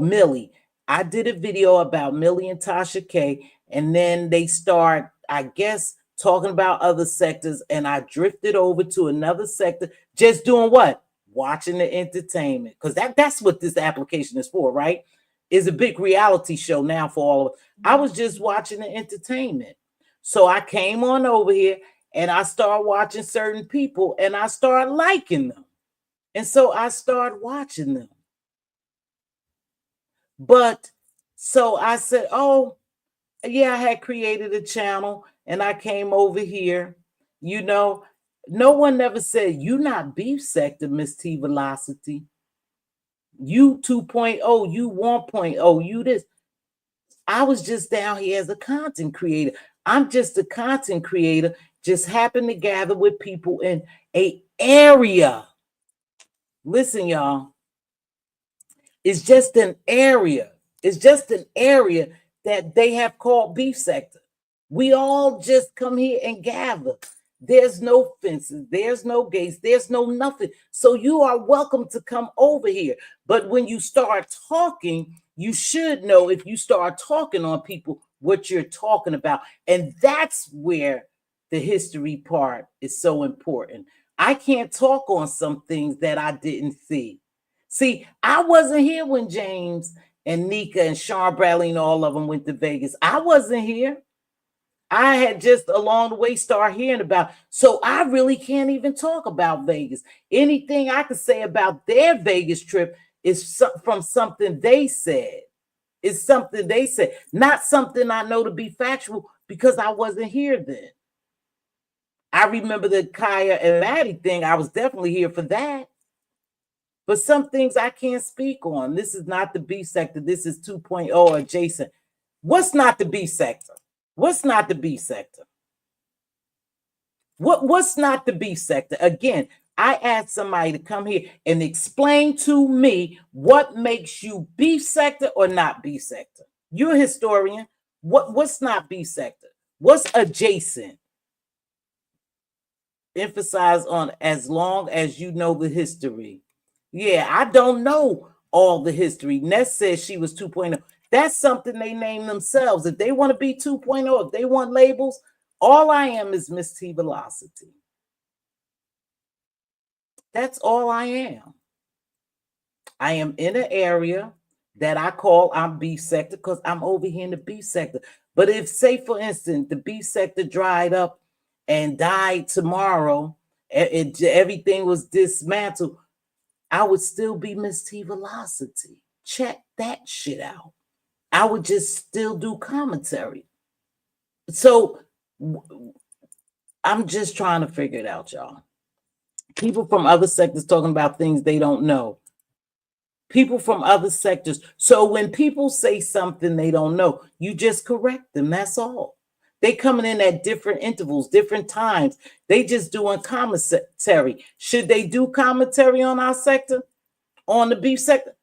Millie. I did a video about Millie and Tasha K, and then they start, I guess, talking about other sectors, and I drifted over to another sector, just doing what? Watching the entertainment, because that's what this application is for, right? Is a big reality show now for all of us. I was just watching the entertainment. So I came on over here and I started watching certain people and I started liking them. And so I started watching them. But so I said, oh, yeah, I had created a channel and I came over here. You know, no one never said, you not beef sector, Mz.Teavalocity. You 2.0, you 1.0, you this. I was just down here as a content creator. I'm just a content creator, just happen to gather with people in a area. Listen, y'all, it's just an area. It's just an area that they have called beef sector. We all just come here and gather. There's no fences, there's no gates, there's no nothing. So you are welcome to come over here. But when you start talking, you should know, if you start talking on people, what you're talking about. And that's where the history part is so important. I can't talk on some things that I didn't see. See, I wasn't here when James and Nika and Sean Bradley and all of them went to Vegas. I wasn't here. I had just along the way started hearing about. So I really can't even talk about Vegas. Anything I could say about their Vegas trip is from something they said. It's something they said, not something I know to be factual because I wasn't here then. I remember the Kaya and Maddie thing. I was definitely here for that. But some things I can't speak on. This is not the B sector. This is 2.0 adjacent. What's not the B sector? What's not the B sector? What's not the B sector? Again, I asked somebody to come here and explain to me what makes you B sector or not B sector. You're a historian. What's not B sector? What's adjacent? Emphasize on as long as you know the history. Yeah, I don't know all the history. Ness says she was 2.0. That's something they name themselves. If they want to be 2.0, if they want labels, all I am is Mz.Teavalocity. That's all I am. I am in an area that I call I'm B sector because I'm over here in the B sector. But if, say, for instance, the B sector dried up and died tomorrow, everything was dismantled, I would still be Mz.Teavalocity. Check that shit out. I would just still do commentary. So I'm just trying to figure it out, y'all. People from other sectors talking about things they don't know. People from other sectors. So when people say something they don't know, you just correct them. That's all. They coming in at different intervals, different times. They just doing commentary. Should they do commentary on our sector, on the beef sector?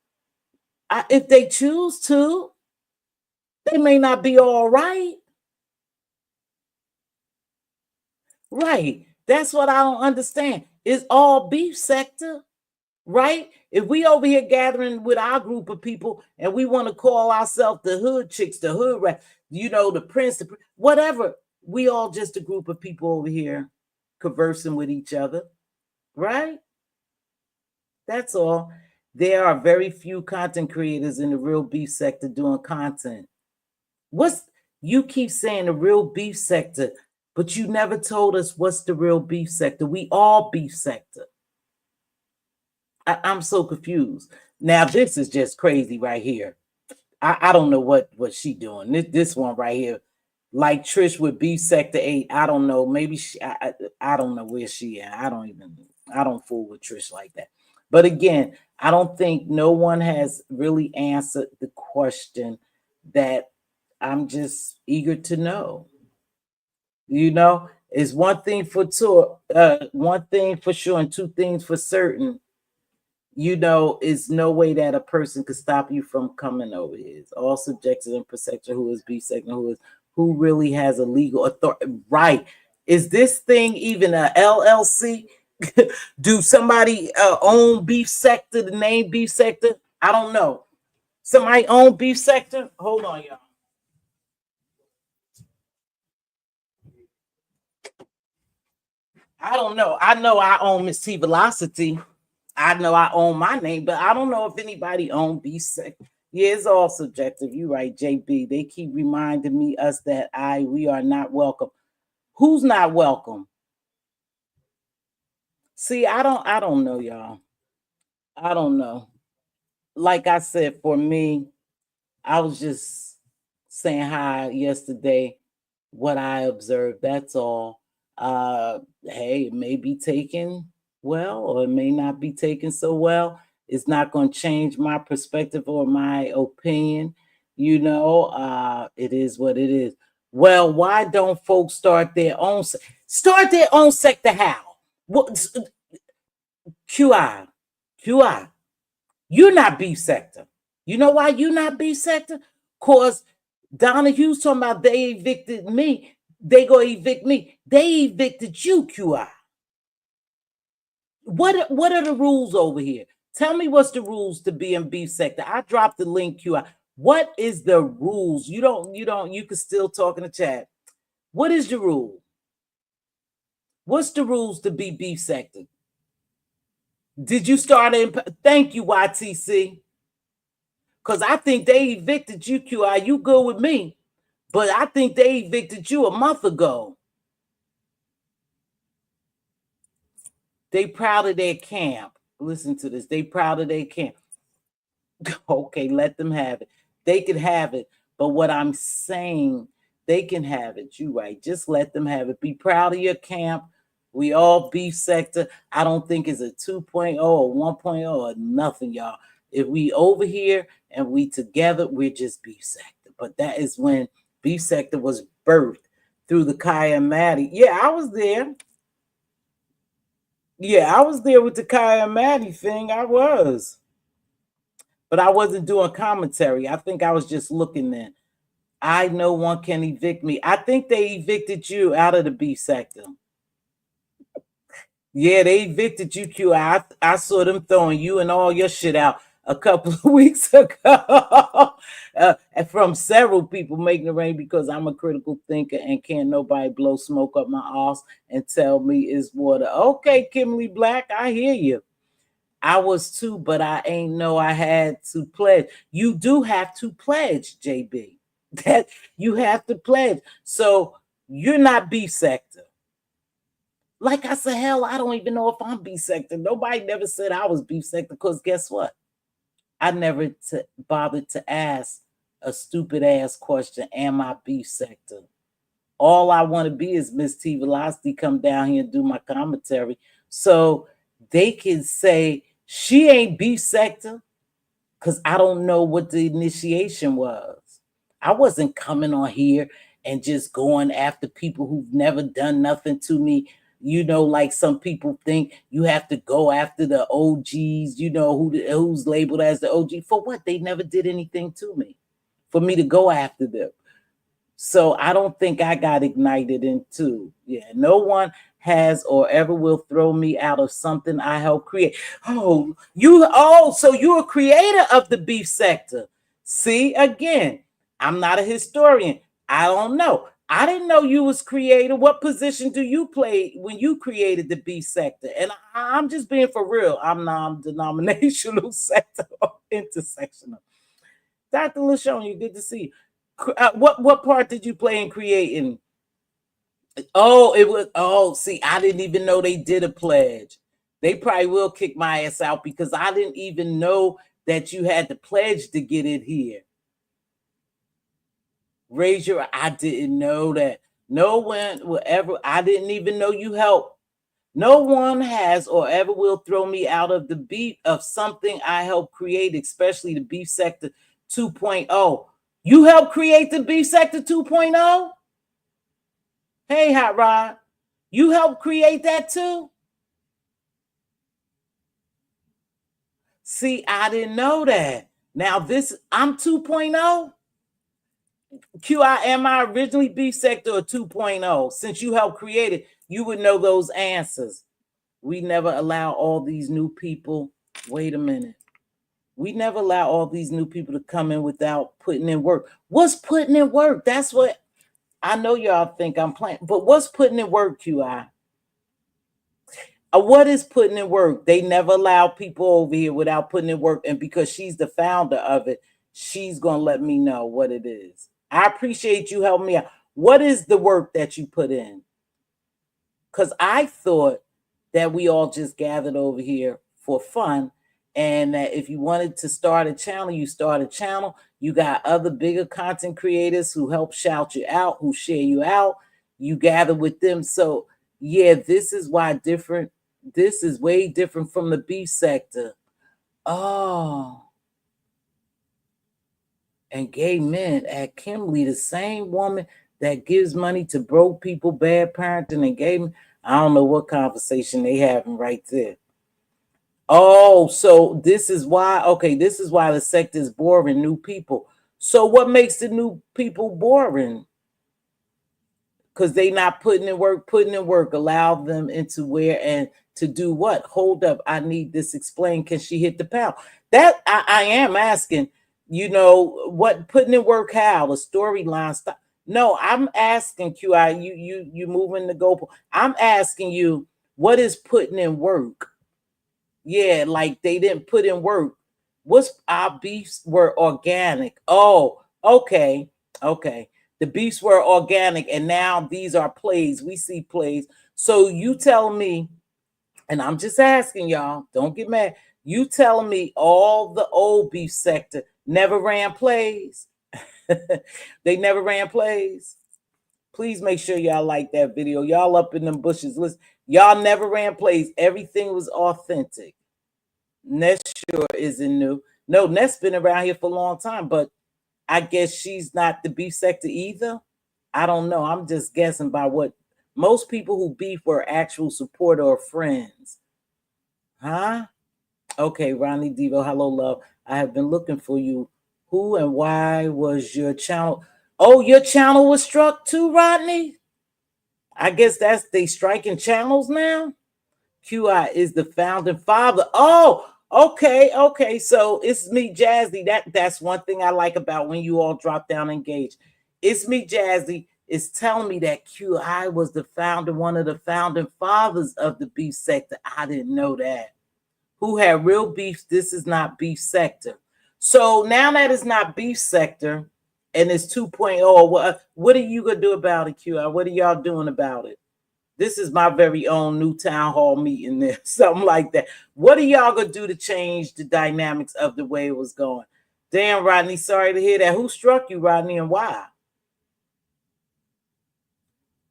If they choose to, they may not be all right. Right. That's what I don't understand. It's all beef sector. Right? If we over here gathering with our group of people and we want to call ourselves the hood chicks, the hood rat, the prince, whatever, we all just a group of people over here conversing with each other, right? That's all. There are very few content creators in the real beef sector doing content. You keep saying the real beef sector, but you never told us what's the real beef sector. We all beef sector. I'm so confused. Now, this is just crazy right here. I don't know what she doing. This one right here, like Trish with B Sector 8. I don't know. Maybe I don't know where she at. I don't fool with Trish like that. But again, I don't think no one has really answered the question that I'm just eager to know. Is one thing for one thing for sure, and two things for certain. Is no way that a person could stop you from coming over here. It's all subjective and perception. Who is B sector? Who really has a legal authority? Right? Is this thing even a LLC? Do somebody own beef sector? The name beef sector? I don't know. Somebody own beef sector? Hold on, y'all. I don't know. I know I own Mz.Teavalocity. I know I own my name, but I don't know if anybody own B sector. Yeah, it's all subjective. You're right, JB. They keep reminding us that we are not welcome. Who's not welcome? See, I don't know, y'all. I don't know. Like I said, for me, I was just saying hi yesterday, what I observed. That's all. Hey, it may be taken well, or it may not be taken so well. It's not going to change my perspective or my opinion. It is what it is. Well, why don't folks start their own sector? How? What? QI. You're not B sector. You know why you're not B sector? Cause Donahue's talking about they evicted me. They go evict me. They evicted you, QI. What are the rules over here? Tell me what's the rules to be in B sector. I dropped the link, QI. What is the rules? You can still talk in the chat. What is the rule? What's the rules to be B sector? Did you start in? Thank you, YTC. Because I think they evicted you, QI. You good with me. But I think they evicted you a month ago. They proud of their camp. Listen to this. They proud of their camp. Okay, let them have it. They can have it. But what I'm saying, they can have it. You right. Just let them have it. Be proud of your camp. We all beef sector. I don't think it's a 2.0 or 1.0 or nothing, y'all. If we over here and we together, we're just beef sector. But that is when beef sector was birthed through the Kaya Maddie. Yeah, I was there. Yeah, I was there with the Kaya and Maddie thing. I was. But I wasn't doing commentary. I think I was just looking in. I know one can evict me. I think they evicted you out of the B sector. Yeah, they evicted you, Q. I saw them throwing you and all your shit out a couple of weeks ago. And from several people making it rain because I'm a critical thinker and can't nobody blow smoke up my ass and tell me it's water. Okay, Kimberly Black, I hear you. I was too, but I ain't know I had to pledge. You do have to pledge, JB. That you have to pledge. So you're not B sector. Like I said, hell, I don't even know if I'm B sector. Nobody never said I was B sector because guess what? I never bothered to ask a stupid ass question, am I B sector? All I want to be is Mz.Teavalocity, come down here and do my commentary. So they can say she ain't B sector because I don't know what the initiation was. I wasn't coming on here and just going after people who've never done nothing to me. You know, like some people think you have to go after the OGs, you know, who's labeled as the OG. For what? They never did anything to me. For me to go after them. So I don't think I got ignited into. Yeah, no one has or ever will throw me out of something I helped create. So you're a creator of the beef sector. See, again, I'm not a historian. I don't know. I didn't know you was creator. What position do you play when you created the beef sector? And I'm just being for real. I'm non-denominational sector or intersectional. Dr. LaShawn, you good to see you. What part did you play in creating? Oh, it was. Oh, see, I didn't even know they did a pledge. They probably will kick my ass out because I didn't even know that you had to pledge to get it here. Raise your. I didn't know that. No one will ever. I didn't even know you helped. No one has or ever will throw me out of the beat of something I helped create, especially the beef sector 2.0. You helped create the beef sector 2.0? Hey, Hot Rod, you helped create that too? See, I didn't know that. Now I'm 2.0. QI, am I originally beef sector or 2.0? Since you helped create it, you would know those answers. We never allow all these new people. Wait a minute. We never allow all these new people to come in without putting in work. What's putting in work? That's what I know y'all think I'm playing, but what's putting in work, QI? What is putting in work? They never allow people over here without putting in work. And because she's the founder of it, she's going to let me know what it is. I appreciate you helping me out. What is the work that you put in? Because I thought that we all just gathered over here for fun. And that if you wanted to start a channel, you start a channel. You got other bigger content creators who help shout you out, who share you out. You gather with them. So, yeah, this is why different. This is way different from the beef sector. Oh. And gay men at Kimberly, the same woman that gives money to broke people, bad parenting, and gay men. I don't know what conversation they having right there. Oh, so this is why, okay, this is why the sector is boring new people. So what makes the new people boring? Because they not putting in work, allow them into where and to do what? Hold up, I need this explained. Can she hit the pound? That I am asking, you know, what putting in work, how? A storyline stop. No, I'm asking QI, you moving the goal. I'm asking you, what is putting in work? Yeah, like they didn't put in work. What's our beefs were organic? Oh, okay. Okay. The beefs were organic, and now these are plays. We see plays. So you tell me, and I'm just asking y'all, don't get mad. You tell me all the old beef sector never ran plays. They never ran plays. Please make sure y'all like that video. Y'all up in them bushes. Listen, y'all never ran plays. Everything was authentic. Ness sure isn't new. No, Ness been around here for a long time, but I guess she's not the beef sector either. I don't know. I'm just guessing by what most people who beef were actual supporter or friends. Huh? Okay, Ronnie Devo, hello, love. I have been looking for you. Who and why was your channel? Oh, your channel was struck too, Rodney? I guess that's they striking channels now. QI is the founding father. Oh, okay. So it's me, Jazzy. That's one thing I like about when you all drop down engaged. It's me, Jazzy. It's telling me that QI was the founder, one of the founding fathers of the beef sector. I didn't know that. Who had real beef? This is not beef sector. So now that it's not beef sector and it's 2.0, what are you gonna do about it, QI? What are y'all doing about it? This is my very own new town hall meeting there, something like that. What are y'all gonna do to change the dynamics of the way it was going? Damn, Rodney, sorry to hear that. Who struck you, Rodney, and why?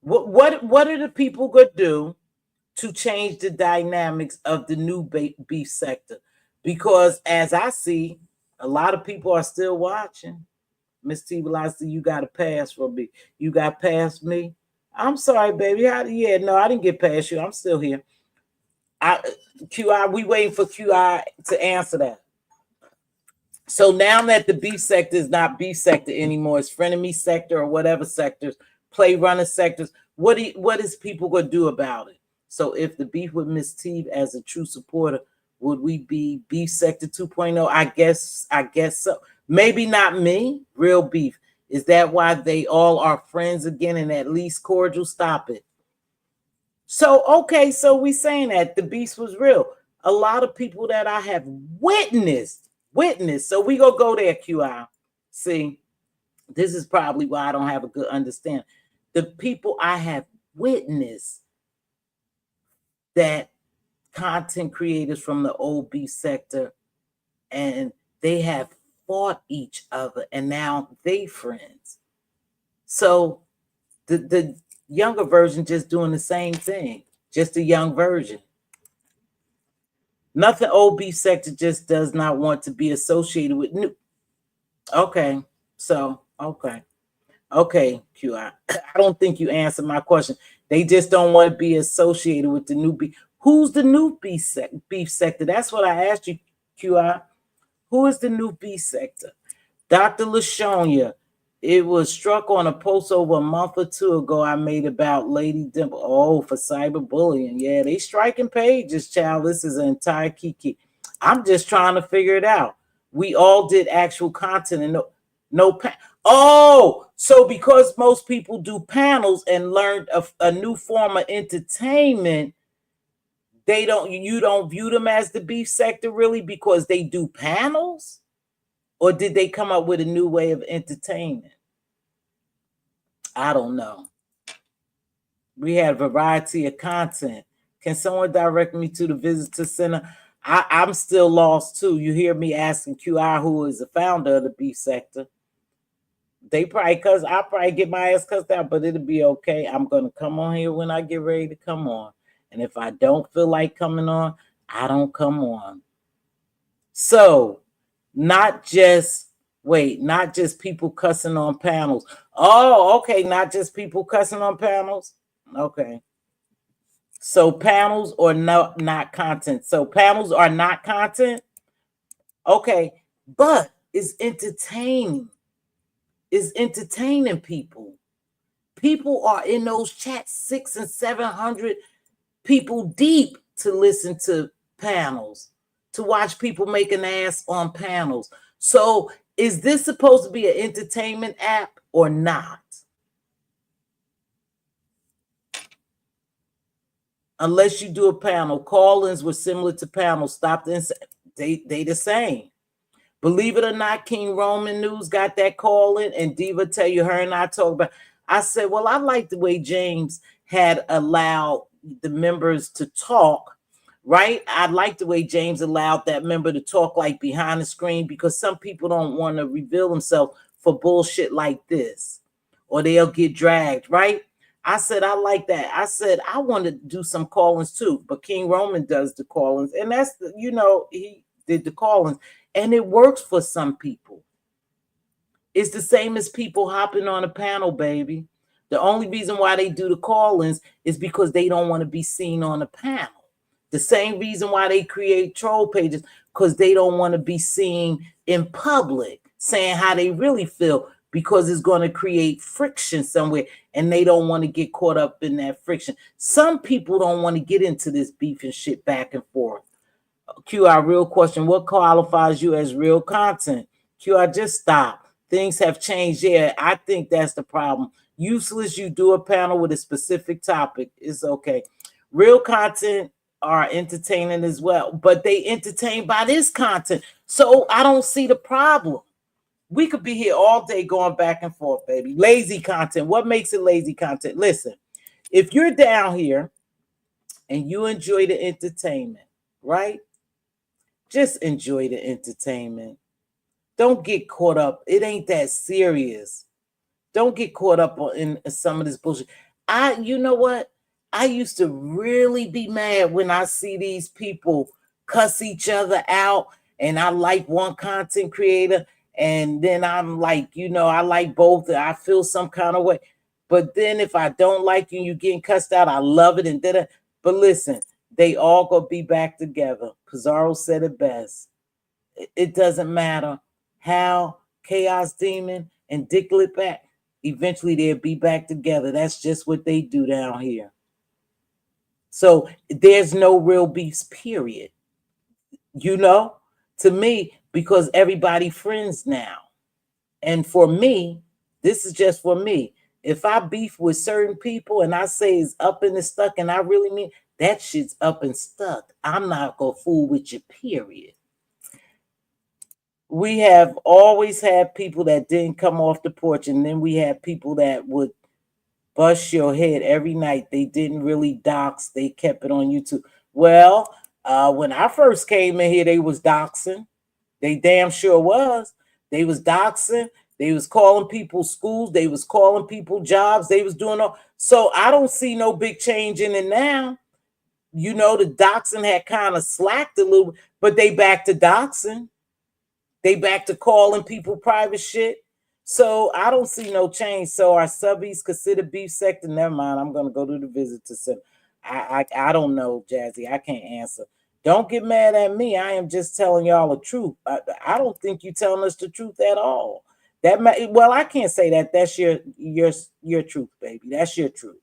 What are the people gonna do to change the dynamics of the new beef sector? Because as I see, a lot of people are still watching. Mz.Teavalocity, you got to pass for me. You got past me. I'm sorry, baby. No, I didn't get past you. I'm still here. QI, we waiting for QI to answer that. So now that the beef sector is not beef sector anymore, it's frenemy sector or whatever sectors, play runner sectors. What is people gonna do about it? So if the beef with Miss T as a true supporter, would we be beef sector 2.0? I guess so. Maybe not me. Real beef. Is that why they all are friends again and at least cordial? Stop it. So okay, so we saying that the beast was real. A lot of people that I have witnessed. So we gonna go there, QI. See, this is probably why I don't have a good understanding. The people I have witnessed that content creators from the OB sector, and they have fought each other, and now they friends. So the younger version just doing the same thing, just a young version. Nothing OB sector just does not want to be associated with new. Okay, so okay, QI. I don't think you answered my question. They just don't want to be associated with the new beef. Who's the new beef sector? That's what I asked you, QI. Who is the new beef sector? Dr. LaShonia, it was struck on a post over a month or two ago I made about Lady Dimple. Oh, for cyberbullying. Yeah, they striking pages, child. This is an entire kiki. I'm just trying to figure it out. We all did actual content and no oh, so because most people do panels and learned a new form of entertainment, you don't view them as the beef sector really because they do panels? Or did they come up with a new way of entertainment? I don't know. We had a variety of content. Can someone direct me to the visitor center? I'm still lost too. You hear me asking QI, who is the founder of the beef sector. They probably, I'll probably get my ass cussed out, but it'll be okay. I'm going to come on here when I get ready to come on. And if I don't feel like coming on, I don't come on. So, not just people cussing on panels. Oh, okay, not just people cussing on panels. Okay. So panels or not content. So panels are not content. Okay, but it's entertaining. It's entertaining people. People are in those chats 600 and 700 people deep to listen to panels, to watch people make an ass on panels. So is this supposed to be an entertainment app or not? Unless you do a panel. Call-ins were similar to panels. They the same. Believe it or not, King Roman News got that call in, and Diva tell you her and I talk about. I said, well, I like the way James had allowed the members to talk, right? I like the way James allowed that member to talk like behind the screen, because some people don't want to reveal themselves for bullshit like this, or they'll get dragged, right? I said, I like that. I said, I want to do some call-ins too, but King Roman does the call-ins, and that's, he did the call-ins, and it works for some people. It's the same as people hopping on a panel, baby. The only reason why they do the call-ins is because they don't want to be seen on a panel. The same reason why they create troll pages, because they don't want to be seen in public saying how they really feel, because it's going to create friction somewhere, and they don't want to get caught up in that friction. Some people don't want to get into this beef and shit back and forth. QR, real question: what qualifies you as real content? QR, just stop. Things have changed. Yeah, I think that's the problem. Useless, you do a panel with a specific topic. It's okay. Real content are entertaining as well, but they entertain by this content. So I don't see the problem. We could be here all day going back and forth, baby. Lazy content. What makes it lazy content? Listen, if you're down here and you enjoy the entertainment, right? Just enjoy the entertainment. Don't get caught up. It ain't that serious. Don't get caught up in some of this bullshit. You know what? I used to really be mad when I see these people cuss each other out, and I like one content creator, and then I'm like, I like both. I feel some kind of way. But then if I don't like you and you getting cussed out, I love it. And then, but listen, they all gonna be back together. Pizarro said it best. It doesn't matter how Chaos Demon and Dick Back, eventually they'll be back together. That's just what they do down here. So there's no real beefs, period. To me, because everybody friends now. And for me, this is just for me. If I beef with certain people and I say it's up and it's stuck, and I really mean that shit's up and stuck, I'm not gonna fool with you, period. We have always had people that didn't come off the porch, and then we had people that would bust your head every night. They didn't really dox. They kept it on YouTube. Well, when I first came in here, they was doxing. They damn sure was. They was doxing. They was calling people schools. They was calling people jobs. They was doing all. So I don't see no big change in it now. The doxing had kind of slacked a little, but they back to doxing. They back to calling people private shit. So I don't see no change. So our subbies consider beef sector? Never mind. I'm gonna go to the visitor center. I don't know, Jazzy. I can't answer. Don't get mad at me. I am just telling y'all the truth. I don't think you're telling us the truth at all. Well, I can't say that. That's your truth, baby. That's your truth.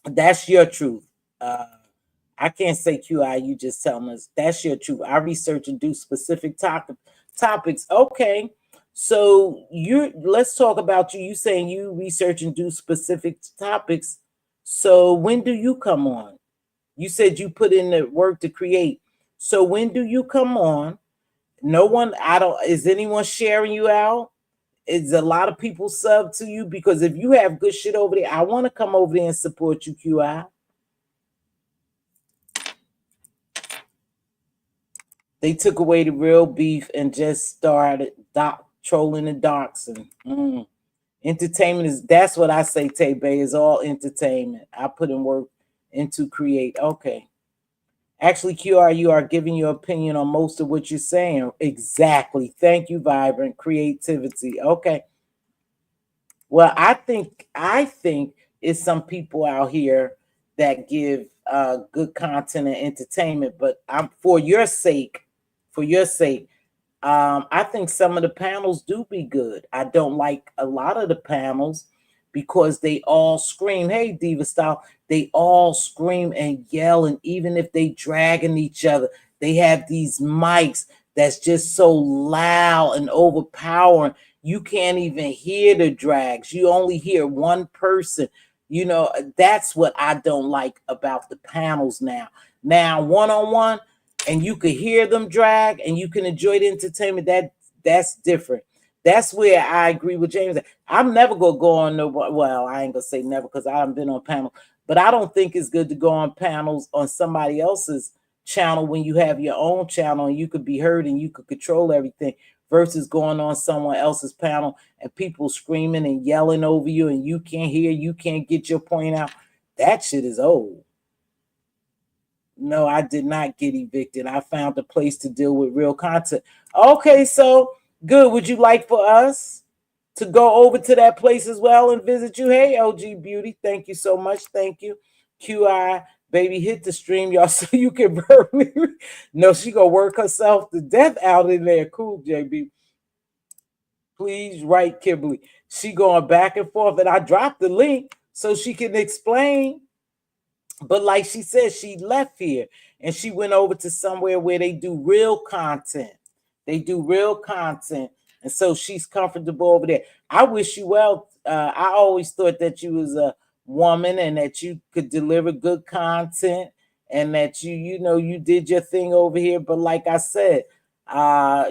That's your truth. I can't say QI. You just telling us that's your truth. I research and do specific topics. Okay. So let's talk about you. You saying you research and do specific topics. So when do you come on? You said you put in the work to create. So when do you come on? No one, is anyone sharing you out? Is a lot of people sub to you? Because if you have good shit over there, I want to come over there and support you, QI. They took away the real beef and just started trolling the doxing. Entertainment that's what I say, Tay Bay, is all entertainment. I put in work into create. Okay. Actually, QR, you are giving your opinion on most of what you're saying. Exactly. Thank you, Vibrant Creativity. Okay. Well, I think it's some people out here that give good content and entertainment, but for your sake, I think some of the panels do be good. I don't like a lot of the panels because they all scream, hey, Diva Style, they all scream and yell, and even if they dragging each other, they have these mics that's just so loud and overpowering. You can't even hear the drags. You only hear one person. That's what I don't like about the panels now. Now, one-on-one, and you could hear them drag and you can enjoy the entertainment, that's different. That's where I agree with James. I'm never gonna go on well, I ain't gonna say never because I haven't been on panel, but I don't think it's good to go on panels on somebody else's channel when you have your own channel and you could be heard and you could control everything, versus going on someone else's panel and people screaming and yelling over you and you can't hear, you can't get your point out. That shit is old. No, I did not get evicted. I found a place to deal with real content. Okay, so good. Would you like for us to go over to that place as well and visit you? Hey, LG Beauty, thank you so much. Thank you. QI, Baby, hit the stream, y'all, so you can verbally. No, she gonna work herself to death out in there. Cool, JB. Please write Kimberly. She going back and forth, and I dropped the link so she can explain. But like she said, she left here and she went over to somewhere where they do real content. They do real content. And so she's comfortable over there. I wish you well. I always thought that you was a woman and that you could deliver good content and that you did your thing over here. But like I said, I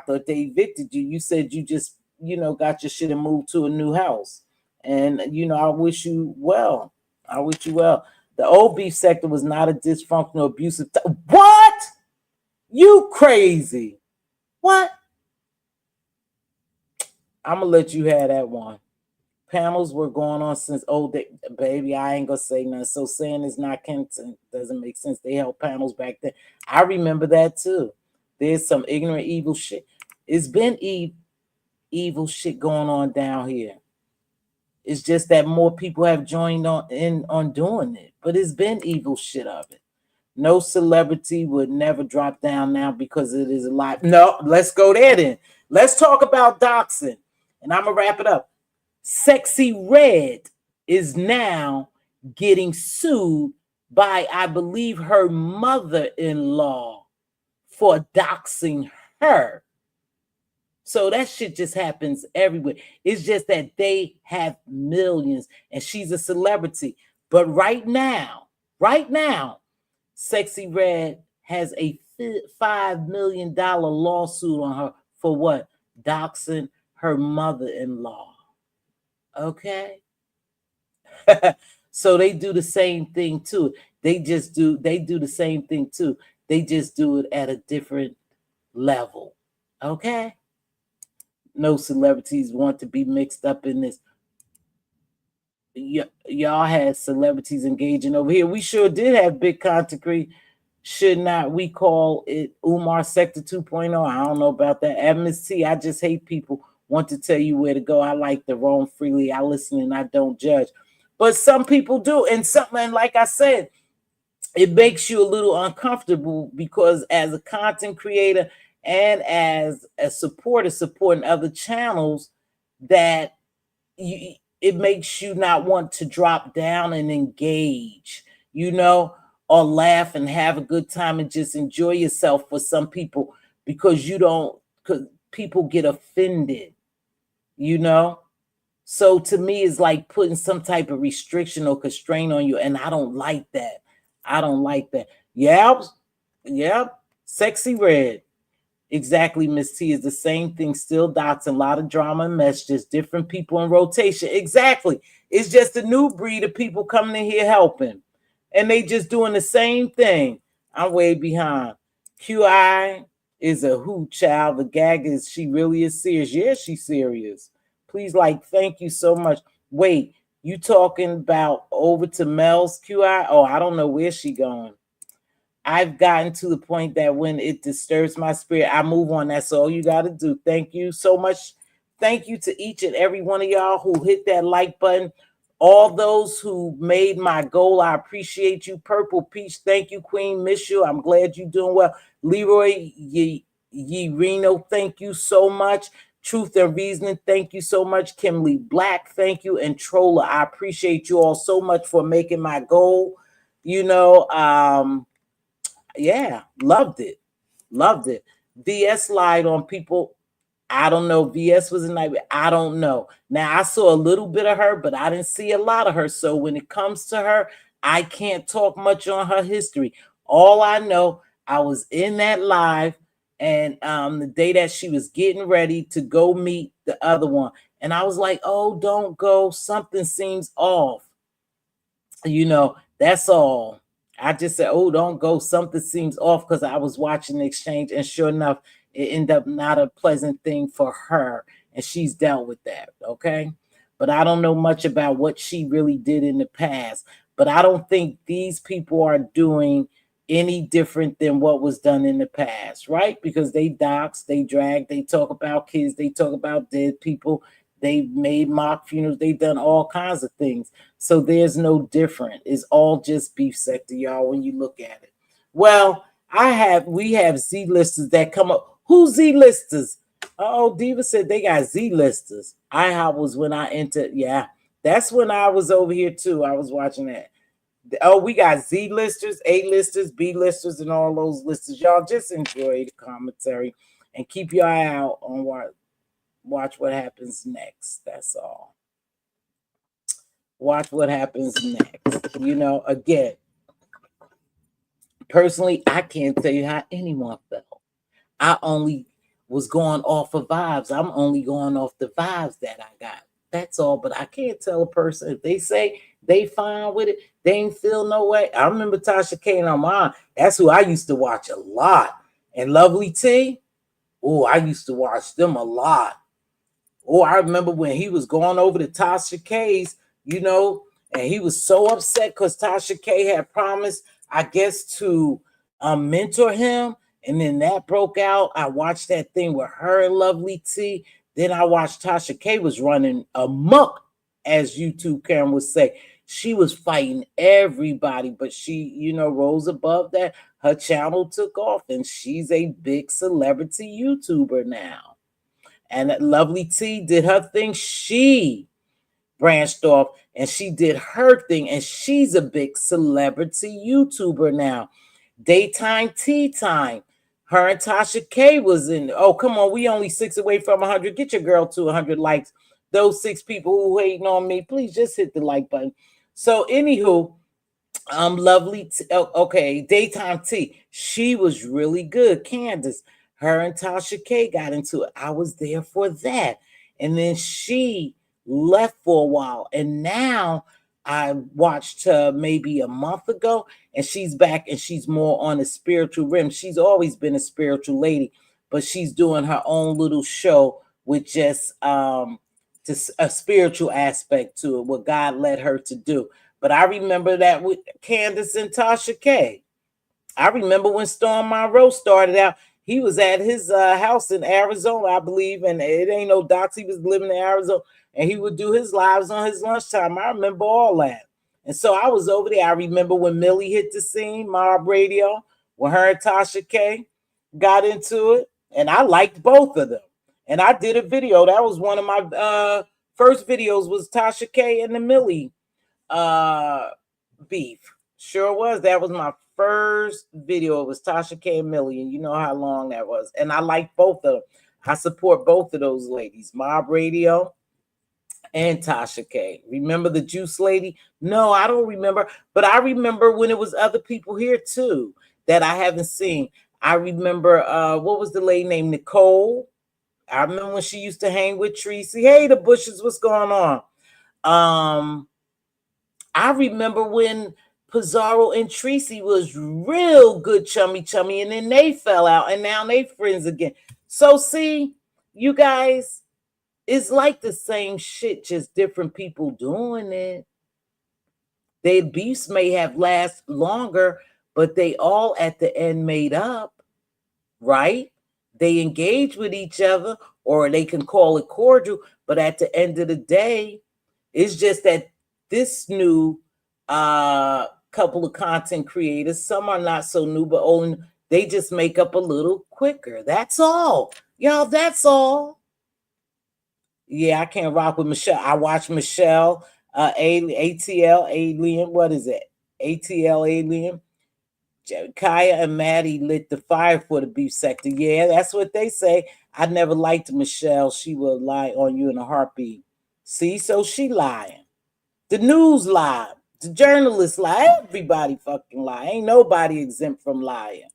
thought they evicted you. You said you just, got your shit and moved to a new house. And, I wish you well. I wish you well. The old beef sector was not a dysfunctional, abusive. What? You crazy? What? I'm gonna let you have that one. Panels were going on since old day, baby. I ain't gonna say nothing. So saying it's not Kenton doesn't make sense. They held panels back then. I remember that too. There's some ignorant, evil shit. It's been evil shit going on down here. It's just that more people have joined on doing it, but it's been evil shit of it. No celebrity would never drop down now because it is alive. No, let's go there then. Let's talk about doxing, and I'm gonna wrap it up. Sexy Red is now getting sued by, I believe, her mother-in-law for doxing her. So that shit just happens everywhere. It's just that they have millions and she's a celebrity. But right now, Sexy Red has a $5 million lawsuit on her for what? Doxing her mother-in-law. Okay. So they do the same thing too. They do the same thing too. They just do it at a different level. Okay. No celebrities want to be mixed up in this. Y'all had celebrities engaging over here. We sure did have big content creators. Should not we call it Umar Sector 2.0? I don't know about that. Mz.T, I just hate people want to tell you where to go. I like to roam freely. I listen and I don't judge. But some people do. And like I said, it makes you a little uncomfortable because as a content creator and as a supporter supporting other channels, that it makes you not want to drop down and engage, or laugh and have a good time and just enjoy yourself for some people because people get offended, So to me, it's like putting some type of restriction or constraint on you. And I don't like that. Yep. Sexy Red. Exactly, Miss T, is the same thing. Still dots, a lot of drama and mess, just different people in rotation. Exactly. It's just a new breed of people coming in here helping. And they just doing the same thing. I'm way behind. QI is a hoot, child. The gag is she really is serious. Yeah, she's serious. Please, thank you so much. Wait, you talking about over to Mel's QI? Oh, I don't know where she going. I've gotten to the point that when it disturbs my spirit, I move on. That's all you got to do. Thank you so much. Thank you to each and every one of y'all who hit that like button. All those who made my goal, I appreciate you. Purple Peach, thank you, Queen. Miss you. I'm glad you're doing well. Leroy Reno, thank you so much. Truth and Reasoning, thank you so much. Kimberly Black, thank you. And Troller, I appreciate you all so much for making my goal. Yeah, loved it. VS lied on people. I don't know. VS was a nightmare. I don't know. Now, I saw a little bit of her, but I didn't see a lot of her. So when it comes to her, I can't talk much on her history. All I know, I was in that live and the day that she was getting ready to go meet the other one. And I was like, oh, don't go. Something seems off. That's all. I just said, oh, don't go. Something seems off because I was watching the exchange. And sure enough, it ended up not a pleasant thing for her. And she's dealt with that. Okay. But I don't know much about what she really did in the past. But I don't think these people are doing any different than what was done in the past, right? Because they dox, they drag, they talk about kids, they talk about dead people. They've made mock funerals. They've done all kinds of things. So there's no different. It's all just beef sector, y'all, when you look at it. Well, we have Z-listers that come up. Who's Z-listers? Oh, Diva said they got Z-listers. I was when I entered. Yeah, that's when I was over here too. I was watching that. Oh, we got Z-listers, A-listers, B-listers, and all those listers. Y'all just enjoy the commentary and keep your eye out on watch what happens next. That's all. Watch what happens next. You know, again, personally, I can't tell you how anyone felt. I only was going off of vibes. I'm only going off the vibes that I got. That's all. But I can't tell a person if they say they fine with it, they ain't feel no way. I remember Tasha K and Armand. That's who I used to watch a lot. And Lovely T. Oh, I used to watch them a lot. Oh, I remember when he was going over to Tasha K's, you know, and he was so upset because Tasha K had promised, I guess, to mentor him. And then that broke out. I watched that thing with her and Lovely T. Then I watched Tasha K was running amok, as YouTube Karen would say. She was fighting everybody, but she, you know, rose above that. Her channel took off, and she's a big celebrity YouTuber now. And Lovely T did her thing. She branched off and she did her thing, and she's a big celebrity YouTuber now. Daytime Tea Time. Her and Tasha K was in. Oh, come on. We only 6 away from 100. Get your girl to 100 likes. Those 6 people who hating on me, please just hit the like button. So, anywho, Lovely. Okay, Daytime Tea. She was really good. Candace. Her and Tasha K got into it. I was there for that. And then she left for a while. And now I watched her maybe a month ago, and she's back, and she's more on a spiritual rim. She's always been a spiritual lady, but she's doing her own little show with just a spiritual aspect to it, what God led her to do. But I remember that with Candace and Tasha K. I remember when Storm Monroe started out. He was at his house in Arizona, I believe, and it ain't no docs. He was living in Arizona, and he would do his lives on his lunchtime. I remember all that. And so I was over there. I remember when Millie hit the scene, Mob Radio, when her and Tasha K got into it, and I liked both of them. And I did a video. That was one of my first videos, was Tasha K and the Millie beef. Sure was. That was my first video. It was Tasha K and Millie, and you know how long that was. And I like both of them. I support both of those ladies, Mob Radio and Tasha K. Remember the Juice Lady? No, I don't remember. But I remember when it was other people here too that I haven't seen. I remember, what was the lady named Nicole? I remember when she used to hang with Tracy. Hey, the Bushes, what's going on? I remember when Pizarro and Tracy was real good chummy, and then they fell out, and now they friends again. So see, you guys, it's like the same shit, just different people doing it. Their beefs may have lasted longer, but they all at the end made up, right? They engage with each other, or they can call it cordial, but at the end of the day, it's just that this new couple of content creators, some are not so new, but only they just make up a little quicker. That's all. Y'all, that's all. Yeah, I can't rock with Michelle. I watch Michelle, ATL, Alien. What is it? ATL, Alien. Kaya and Maddie lit the fire for the beef sector. Yeah, that's what they say. I never liked Michelle. She will lie on you in a heartbeat. See, so she lying. The news lied. The journalists lie. Everybody fucking lie. Ain't nobody exempt from lying.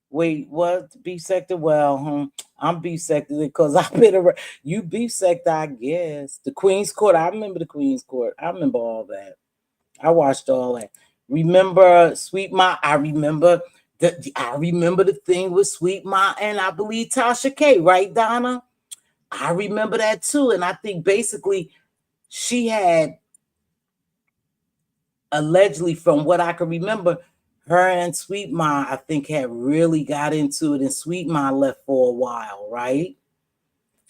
Wait, what? Beef sector? Well, I'm beef sector because I've been around. You beef sector, I guess. The Queen's Court. I remember the Queen's Court. I remember all that. I watched all that. Remember Sweet Ma? I remember the thing with Sweet Ma and I believe Tasha K, right, Donna? I remember that too. And I think basically she had, allegedly, from what I can remember, her and Sweet Ma, I think, had really got into it, and Sweet Ma left for a while, right?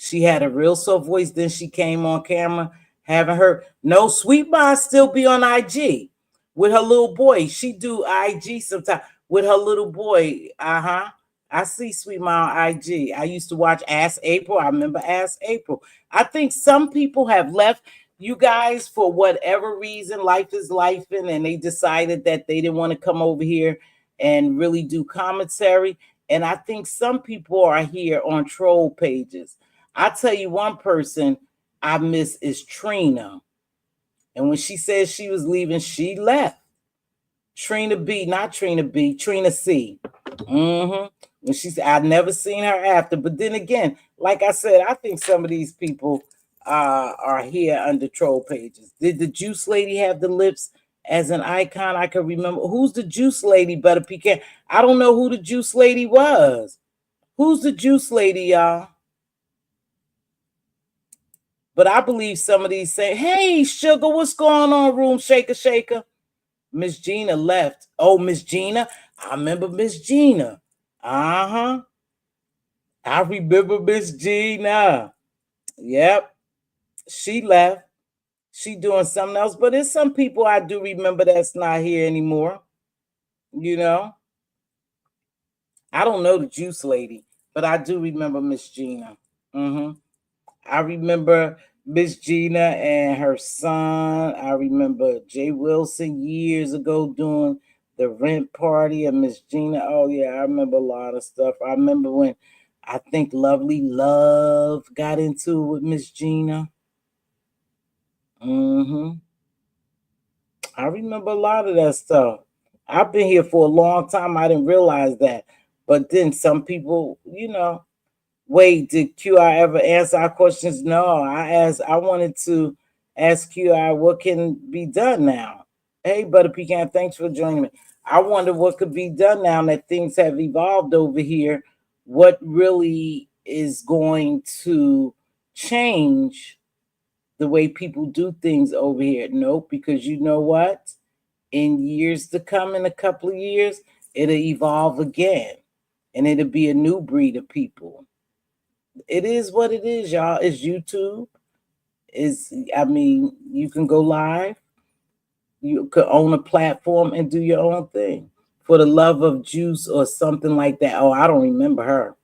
She had a real soft voice. Then she came on camera. Haven't heard. No, Sweet Mom still be on IG with her little boy. She do IG sometimes with her little boy. I see Sweet Mom on IG. I used to watch Ask April. I remember Ask April. I think some people have left you guys for whatever reason. Life is life, and they decided that they didn't want to come over here and really do commentary. And I think some people are here on troll pages. I tell you, one person I miss is Trina. And when she said she was leaving, she left. Trina B, not Trina B, Trina C. When she said, I've never seen her after. But then again, like I said, I think some of these people are here under troll pages. Did the Juice Lady have the lips as an icon? I can remember. Who's the Juice Lady, Butter Pecan? I don't know who the Juice Lady was. Who's the Juice Lady, y'all? But I believe some of these say, hey, Sugar, what's going on, Room Shaker Shaker? Miss Gina left. Oh, Miss Gina. I remember Miss Gina. I remember Miss Gina. Yep. She left. She doing something else. But there's some people I do remember that's not here anymore. You know? I don't know the Juice Lady, but I do remember Miss Gina. I remember Miss Gina and her son. I remember Jay Wilson years ago doing the rent party of Miss Gina. Oh, yeah, I remember a lot of stuff. I remember when I think Lovely Love got into it with Miss Gina. I remember a lot of that stuff. I've been here for a long time. I didn't realize that. But then some people, you know, wait, did QI ever answer our questions? No, I wanted to ask QI what can be done now. Hey, Butter Pecan, thanks for joining me. I wonder what could be done now that things have evolved over here. What really is going to change the way people do things over here? Nope, because you know what? In years to come, in a couple of years, it'll evolve again. And it'll be a new breed of people. It is what it is, y'all. It's YouTube. You can go live. You could own a platform and do your own thing. For the Love of Juice or something like that. Oh, I don't remember her.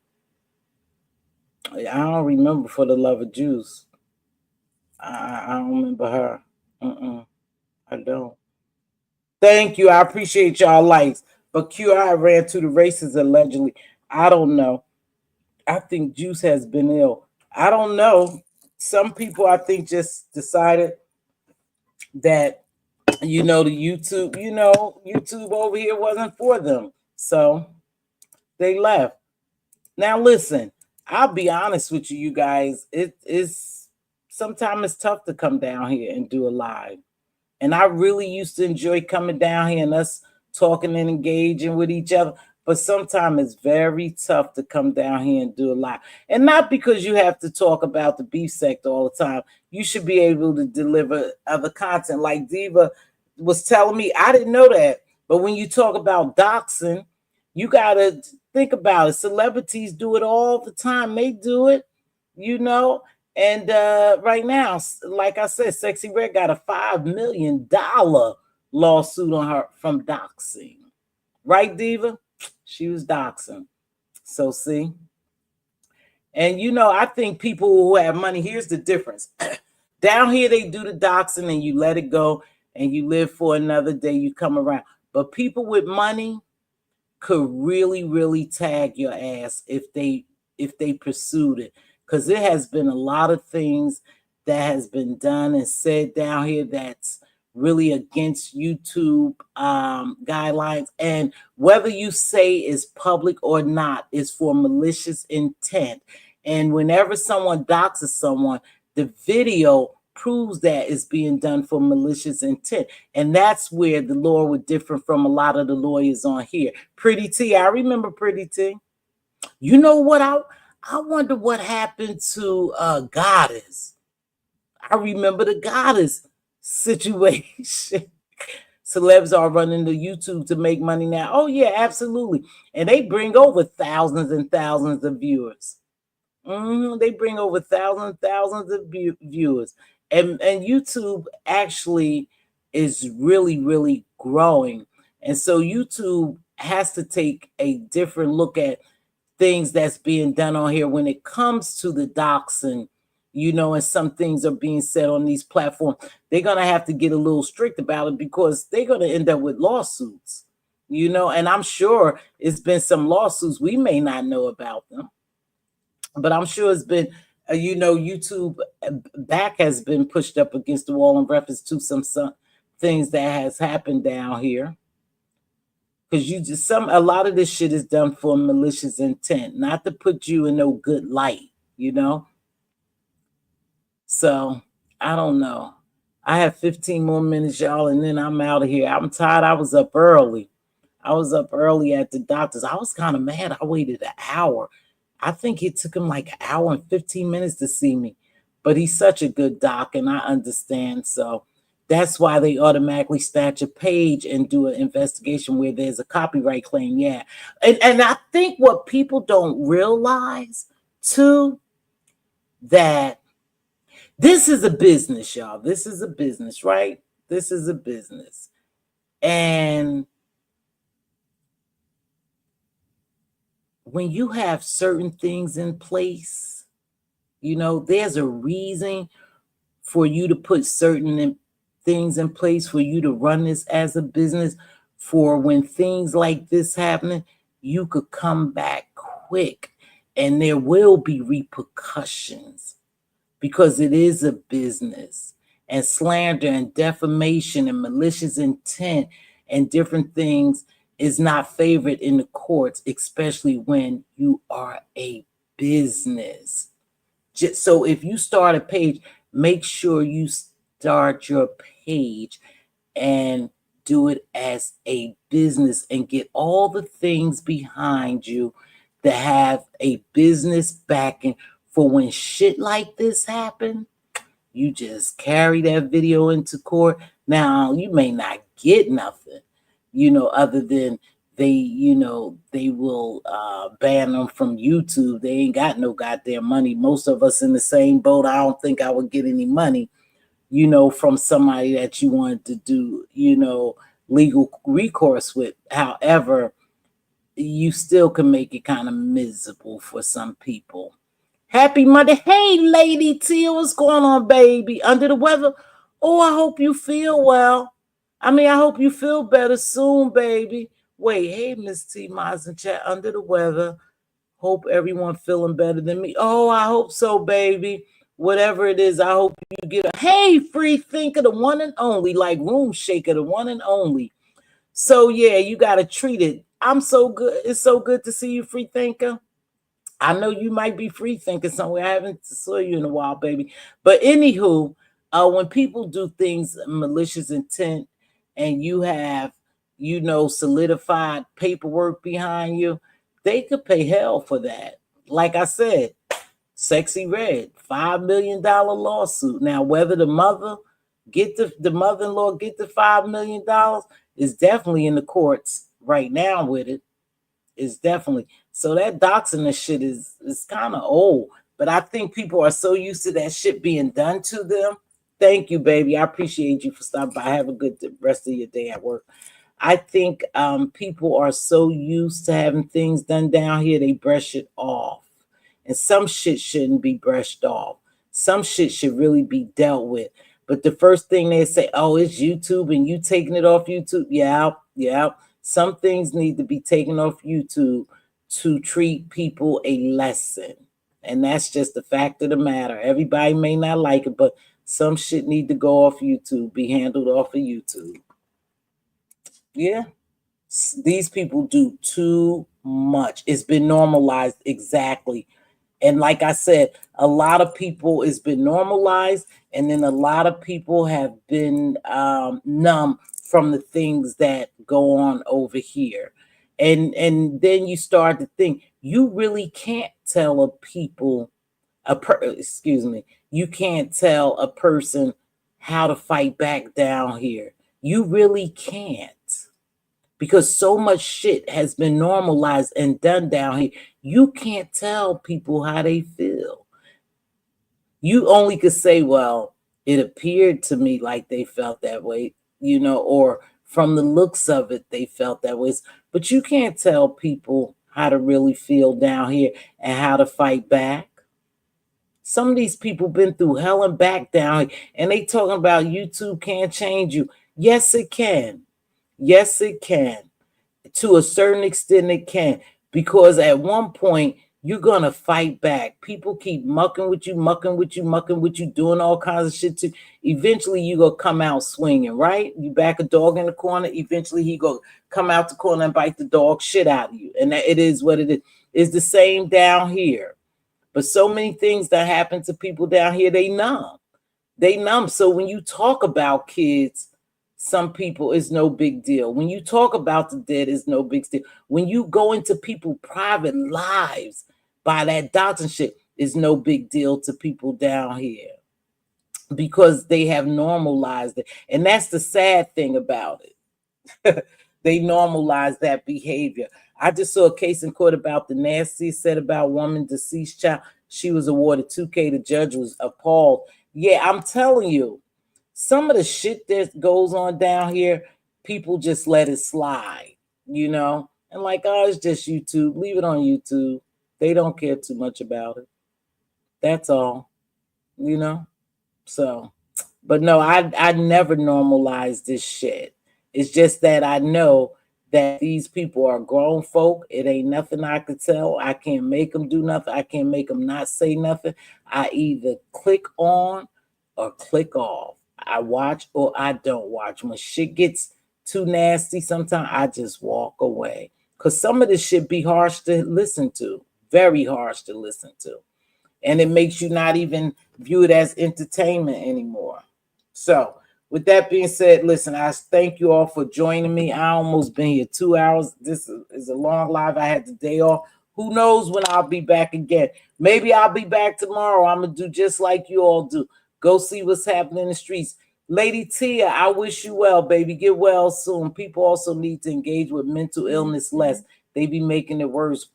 I don't remember For the Love of Juice. I don't remember her. I don't. Thank you. I appreciate y'all likes. But QI ran to the races allegedly. I don't know. I think Juice has been ill. I don't know. Some people, I think, just decided that, the YouTube over here wasn't for them. So they left. Now, listen, I'll be honest with you guys. It is sometimes it's tough to come down here and do a live. And I really used to enjoy coming down here and us talking and engaging with each other. But sometimes it's very tough to come down here and do a live. And not because you have to talk about the beef sector all the time. You should be able to deliver other content. Like Diva was telling me, I didn't know that. But when you talk about doxing, you got to think about it. Celebrities do it all the time. They do it, And right now, like I said, Sexy Red got a $5 million lawsuit on her from doxing. Right, Diva? She was doxing. So see? And I think people who have money, here's the difference. Down here, they do the doxing and you let it go and you live for another day, you come around. But people with money could really, really tag your ass if they pursued it. Because there has been a lot of things that has been done and said down here that's really against YouTube guidelines. And whether you say is public or not is for malicious intent. And whenever someone doxes someone, the video proves that it's being done for malicious intent. And that's where the law would differ from a lot of the lawyers on here. Pretty T, I remember Pretty T. You know what? I wonder what happened to Goddess. I remember the Goddess situation. Celebs are running to YouTube to make money now. Oh, yeah, absolutely. And they bring over thousands and thousands of viewers. They bring over thousands of viewers, and YouTube actually is really growing, and so YouTube has to take a different look at things that's being done on here when it comes to the doxing, and some things are being said on these platforms. They're gonna have to get a little strict about it because they're gonna end up with lawsuits, and I'm sure it's been some lawsuits. We may not know about them, but I'm sure it's been, YouTube back has been pushed up against the wall in reference to some things that has happened down here. Because a lot of this shit is done for malicious intent, not to put you in no good light. So I don't know. I have 15 more minutes, y'all, and then I'm out of here. I'm tired. I was up early. At the doctor's. I was kind of mad. I waited an hour. I think it took him like an hour and 15 minutes to see me. But he's such a good doc, and I understand. So that's why they automatically snatch a page and do an investigation where there's a copyright claim. Yeah. And I think what people don't realize, too, that this is a business, y'all. This is a business, right? This is a business. And when you have certain things in place, there's a reason for you to put certain things in place, for you to run this as a business, for when things like this happening, you could come back quick and there will be repercussions because it is a business. And slander and defamation and malicious intent and different things is not favored in the courts, especially when you are a business. So if you start a page, make sure you start your page and do it as a business and get all the things behind you that have a business backing for when shit like this happen. You just carry that video into court. Now, you may not get nothing, other than they will ban them from YouTube. They ain't got no goddamn money. Most of us in the same boat. I don't think I would get any money, from somebody that you wanted to do, legal recourse with. However, you still can make it kind of miserable for some people. Happy Monday. Hey, Lady Tia, what's going on, baby? Under the weather? Oh, I hope you feel well. I hope you feel better soon, baby. Wait, hey, Miss T. Miles in chat, under the weather. Hope everyone feeling better than me. Oh, I hope so, baby. Whatever it is, I hope you get a hey, free thinker, the one and only, like Room Shaker, the one and only. So yeah, you gotta treat it. I'm so good. It's so good to see you, free thinker. I know you might be free thinking somewhere. I haven't saw you in a while, baby. But anywho, when people do things malicious intent and you have, solidified paperwork behind you, they could pay hell for that. Like I said, Sexy Red, $5 million lawsuit. Now, whether the mother the mother-in-law get the $5 million is definitely in the courts right now with it. Is definitely. So that doxing and shit is kind of old. But I think people are so used to that shit being done to them. Thank you, baby. I appreciate you for stopping by. Have a good rest of your day at work. I think people are so used to having things done down here, they brush it off. And some shit shouldn't be brushed off. Some shit should really be dealt with. But the first thing they say, oh, it's YouTube and you taking it off YouTube. Yeah. Some things need to be taken off YouTube to treat people a lesson. And that's just the fact of the matter. Everybody may not like it, but some shit need to go off YouTube, be handled off of YouTube. Yeah. These people do too much. It's been normalized. Exactly. And like I said, a lot of people, it's been normalized. And then a lot of people have been numb from the things that go on over here. And then you start to think, you really can't tell you can't tell a person how to fight back down here. You really can't. because so much shit has been normalized and done down here. You can't tell people how they feel. You only could say, well, it appeared to me like they felt that way, or from the looks of it, they felt that way. But you can't tell people how to really feel down here and how to fight back. Some of these people been through hell and back down here, and they talking about YouTube can't change you. Yes, it can. Yes, it can. To a certain extent, it can. Because at one point, you're going to fight back. People keep mucking with you, doing all kinds of shit to. Eventually, you going to come out swinging, right? You back a dog in the corner. Eventually, he going to come out the corner and bite the dog shit out of you. And it is what it is. It's the same down here. But so many things that happen to people down here, they numb. They numb. So when you talk about kids, some people, it's no big deal. When you talk about the dead, it's no big deal. When you go into people's private lives by that doctrine shit, it's no big deal to people down here because they have normalized it. And that's the sad thing about it. They normalize that behavior. I just saw a case in court about the nasty said about woman, deceased child. She was awarded $2K. The judge was appalled. Yeah, I'm telling you, some of the shit that goes on down here, people just let it slide, And like, oh, it's just YouTube. Leave it on YouTube. They don't care too much about it. That's all, So, but no, I never normalize this shit. It's just that I know that these people are grown folk. It ain't nothing I could tell. I can't make them do nothing. I can't make them not say nothing. I either click on or click off. I watch or I don't watch. When shit gets too nasty, sometimes I just walk away. Because some of this shit be harsh to listen to. Very harsh to listen to. And it makes you not even view it as entertainment anymore. So, with that being said, listen, I thank you all for joining me. I almost been here 2 hours. This is a long live. I had the day off. Who knows when I'll be back again? Maybe I'll be back tomorrow. I'm going to do just like you all do. Go see what's happening in the streets. Lady Tia, I wish you well, baby. Get well soon. People also need to engage with mental illness less. They be making it worse.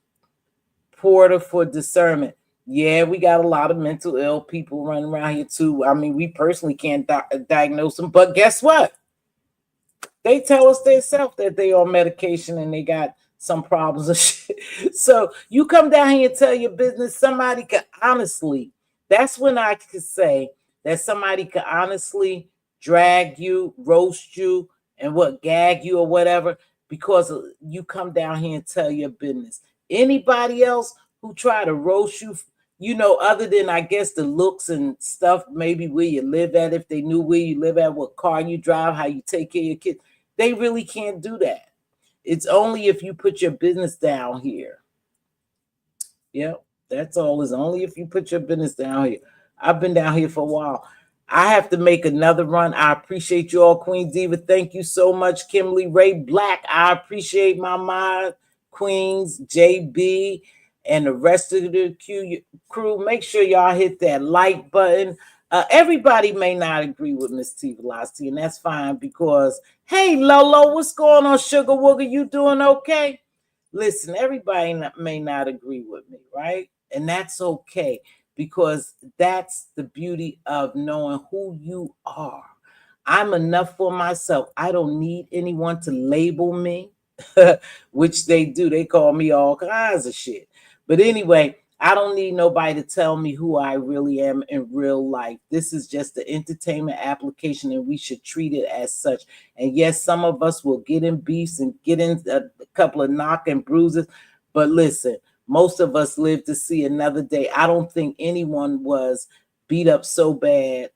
Porter for discernment. Yeah, we got a lot of mental ill people running around here too. I mean, we personally can't diagnose them, but guess what? They tell us themselves that they on medication and they got some problems and shit. So you come down here and tell your business, somebody could honestly, that's when I could say that somebody could honestly drag you, roast you, and gag you or whatever, because you come down here and tell your business. Anybody else who try to roast you, other than, I guess, the looks and stuff, maybe where you live at, if they knew where you live at, what car you drive, how you take care of your kids, they really can't do that. It's only if you put your business down here. Yep, that's all. It's only if you put your business down here. I've been down here for a while. I have to make another run. I appreciate you all, Queen Diva. Thank you so much, Kimberly Ray Black. I appreciate my mind, Queens, JB, and the rest of the crew. Make sure y'all hit that like button. Everybody may not agree with Mz.Teavalocity, and that's fine because, hey, Lolo, what's going on, Sugar Wooger? You doing okay? Listen, everybody may not agree with me, right? And that's okay, because that's the beauty of knowing who you are. I'm enough for myself. I don't need anyone to label me, which they do. They call me all kinds of shit. But anyway, I don't need nobody to tell me who I really am in real life. This is just the entertainment application, and we should treat it as such. And yes, some of us will get in beefs and get in a couple of knock and bruises. But listen, most of us live to see another day. I don't think anyone was beat up so bad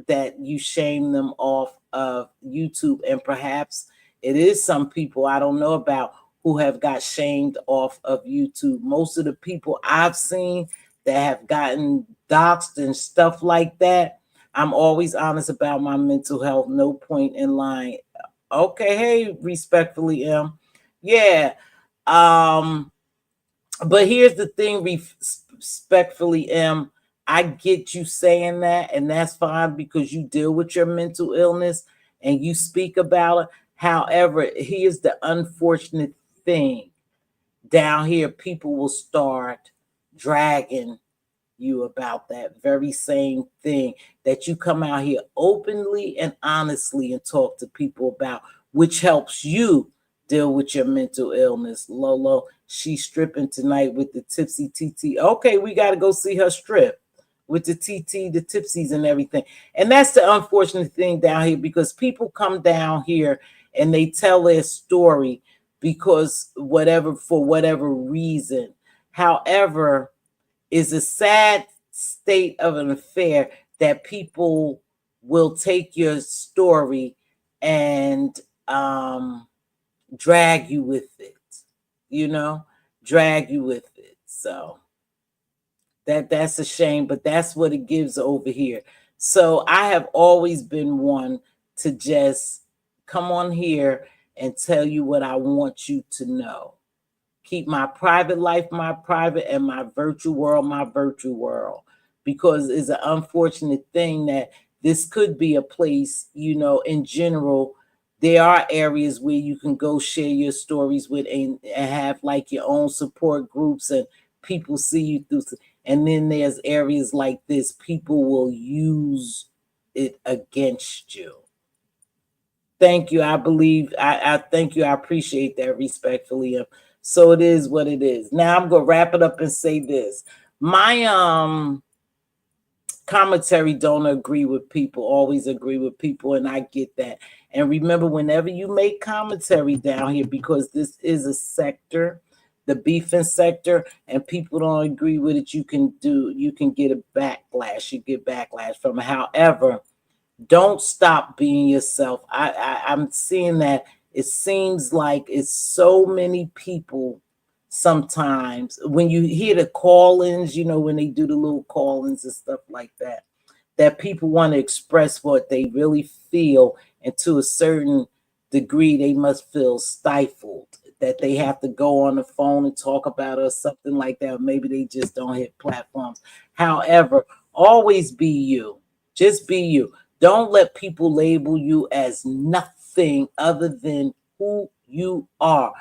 that you shame them off of YouTube. And perhaps it is some people I don't know about who have got shamed off of YouTube. Most of the people I've seen that have gotten doxxed and stuff like that, I'm always honest about my mental health. No point in lying. Okay, hey, respectfully, M. Yeah. But here's the thing, respectfully, M. I get you saying that, and that's fine because you deal with your mental illness and you speak about it. However, here's the unfortunate thing. Down here, people will start dragging you about that very same thing that you come out here openly and honestly and talk to people about, which helps you deal with your mental illness. Lolo, she's stripping tonight with the tipsy TT. Okay, we got to go see her strip with the TT, the tipsies, and everything. And that's the unfortunate thing down here, because people come down here and they tell their story because whatever, for whatever reason. However, is a sad state of an affair that people will take your story and drag you with it, you know, drag you with it. So that's a shame, but that's what it gives over here. So I have always been one to just come on here and tell you what I want you to know. Keep my private life my private, and my virtual world my virtual world, because it's an unfortunate thing that this could be a place, you know, in general. There are areas where you can go share your stories with, and have like your own support groups, and people see you through. And then there's areas like this, people will use it against you. Thank you. I believe, I thank you. I appreciate that respectfully. So it is what it is. Now I'm gonna wrap it up and say this. My commentary don't agree with people, always agree with people, and I get that. And remember, whenever you make commentary down here, because this is a sector, the beefing sector, and people don't agree with it, you can get a backlash. You get backlash from it. However, don't stop being yourself. I'm seeing that it seems like it's so many people sometimes when you hear the call-ins, you know, when they do the little call-ins and stuff like that, that people want to express what they really feel, and to a certain degree they must feel stifled, that they have to go on the phone and talk about it or something like that. Or maybe they just don't hit platforms. However, always be you. Just be you. Don't let people label you as nothing other than who you are.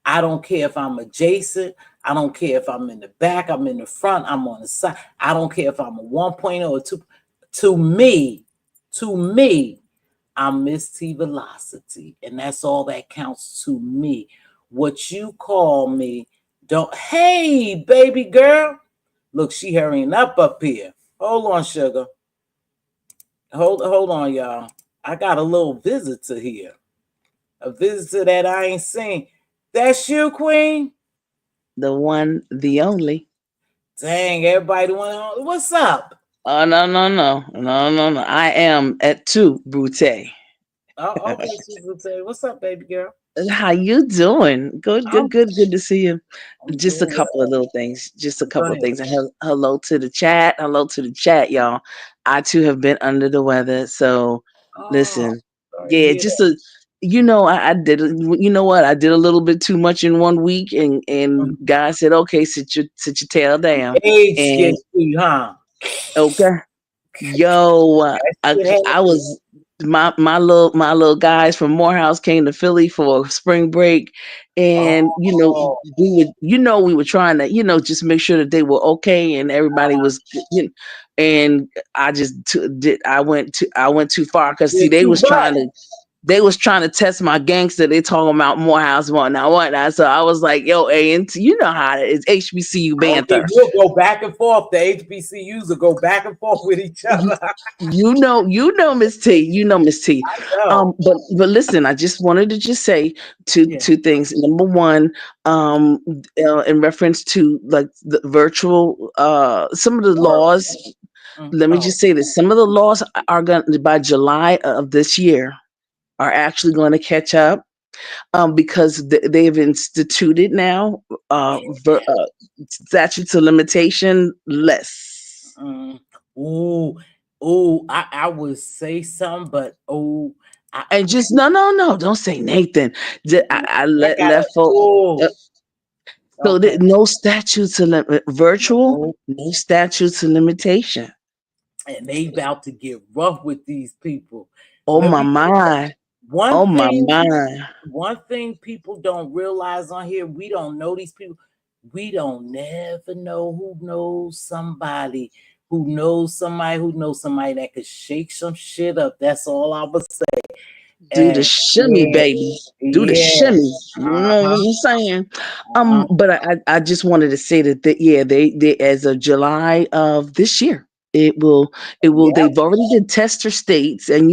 I don't care if I'm adjacent. I don't care if I'm in the back, I'm in the front, I'm on the side. I don't care if I'm a 1.0 or 2. To me, I'm Mz.Teavalocity, and that's all that counts to me. What you call me, don't. Hey, baby girl. Look, she hurrying up here. Hold on, sugar. Hold on, y'all. I got a little visitor here. A visitor that I ain't seen. That's you, Queen?
The one, the only.
Dang, everybody want. What's up?
Oh no, no, no, no, no, no. I am at two Brute.
Oh, okay, Super. What's up, baby girl?
How you doing? Good, good,
I'm
good, good to see you.
I'm
Just a
doing
couple of
well.
little things. Just a
Go
couple of
ahead.
things. And hello to the chat. Hello to the chat, y'all. I too have been under the weather. So
Oh,
listen,
sorry to
yeah,
hear
just
that.
a I did you know what? I did a little bit too much in one week, and
Mhm.
God said, okay, sit your tail down.
Age
And
gets to you, huh?
okay. Yo,
That shit
I
happened.
was my little guys from Morehouse came to Philly for spring break, and
Oh,
we were trying to just make sure that they were okay and everybody was and I just did I went too far because see
you're too much.
they was trying to test my gangster. They talking about Morehouse whatnot. So I was like, yo, A&T, you know how it is, HBCU
Oh, they
banter.
will go back and forth. The HBCUs will go back and forth with each other.
Miss T, Miss T.
I know.
But listen, I just wanted to just say
Yeah.
two things. Number one, in reference to like the virtual, some of the
Work.
laws. Let me
Oh,
just say this: some of the laws are going by July of this year are actually going to catch up. Because they've instituted now statutes of limitation less.
mm. Ooh, ooh. I would say something, but I,
And just no, don't say Nathan. I
I gotta.
left folk.
Oh,
uh, So
okay.
no statutes of virtual,
No.
no statutes of limitation.
And they about to get rough with these people.
Oh
Let
my
me
mind. Oh
One
my
thing,
mind.
one thing people don't realize on here, we don't know these people. We don't never know who knows somebody who knows somebody who knows somebody that could shake some shit up. That's all I would say.
Do the
And
shimmy,
yeah,
baby. Do the
yeah,
shimmy. You know what
uh-huh,
I'm saying?
uh-huh.
But I just wanted to say that yeah, they as of July of this year, it will
Yep.
they've already did tester states, and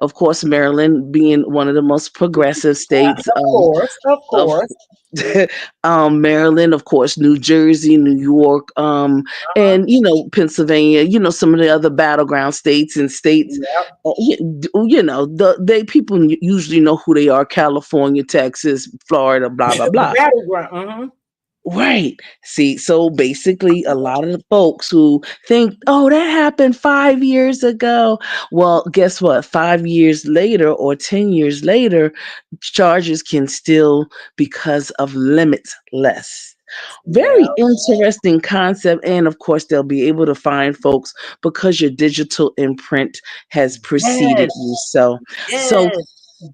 of course, Maryland being one of the most progressive states,
Of course, of
of
course.
Maryland, of course, New Jersey, New York,
Uh-huh.
and Pennsylvania. Some of the other battleground states and states.
Yep.
They people usually know who they are: California, Texas, Florida, blah blah
The
blah.
battleground. Mm-hmm.
Right. See, so basically, a lot of the folks who think, oh, that happened 5 years ago. Well, guess what? 5 years later or 10 years later, charges can still because of limitless. Very
Yeah.
interesting concept. And of course, they'll be able to find folks because your digital imprint has preceded
Yes.
you. So
Yes.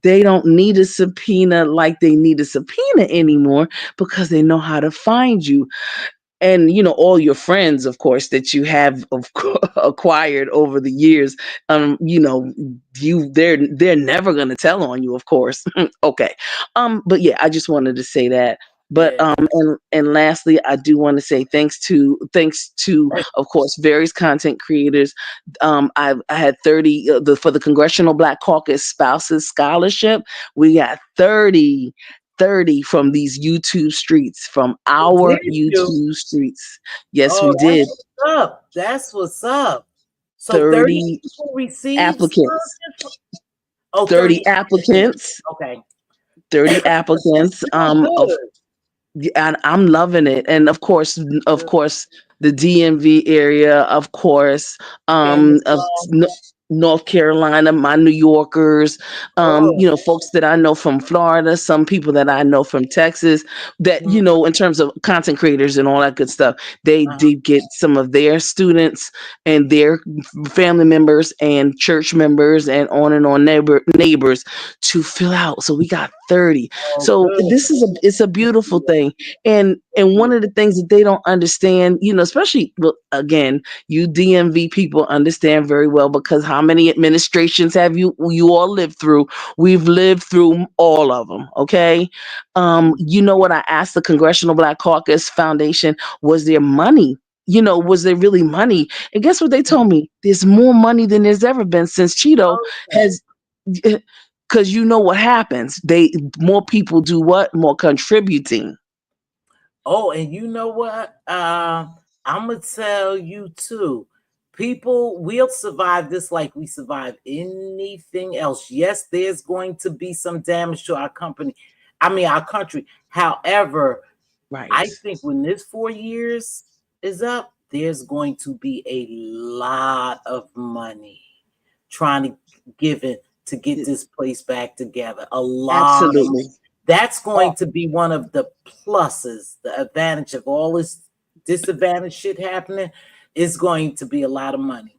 they don't need a subpoena like they need a subpoena anymore because they know how to find you. And all your friends, of course, that you have acquired over the years, they're never going to tell on you, of course. Okay. But yeah, I just wanted to say that. But
Yeah.
and lastly, I do want to say thanks to of course various content creators. I had 30 for the Congressional Black Caucus Spouses Scholarship. We got 30 from these YouTube streets, from
Oh,
our
did you?
YouTube streets. Yes,
Oh,
we
that's
did.
what's up. That's what's up. So 30
30
people received
applicants.
scholarships? Oh,
30
30 applicants.
applicants.
Okay.
30
That's
applicants.
still
Of
good.
Yeah, and I'm loving it. And of course, of
Good.
course, the DMV area, of course,
Famous
of
song.
North Carolina, my New Yorkers,
Oh.
folks that I know from Florida, some people that I know from Texas, that,
Mhm.
in terms of content creators and all that good stuff, they
Uh-huh.
did get some of their students and their family members and church members and on neighbors to fill out. So we got 30.
Oh,
So
good.
it's a beautiful thing. And one of the things that they don't understand, especially, well, again, you DMV people understand very well, because how many administrations have you all lived through? We've lived through all of them. Okay. You know what I asked the Congressional Black Caucus Foundation, was there money? Was there really money? And guess what they told me? There's more money than there's ever been since Cheeto
Okay.
has, because you know what happens. More people do what? More contributing.
Oh, and you know what? I'm gonna tell you too. People, we'll survive this like we survive anything else. Yes, there's going to be some damage to our company. I mean, our country. However,
Right.
I think when this 4 years is up, there's going to be a lot of money trying to give it to get this place back together. A lot of money.
Absolutely.
That's
Oh,
going to be one of the pluses, the advantage of all this disadvantage shit happening is going to be a lot of money.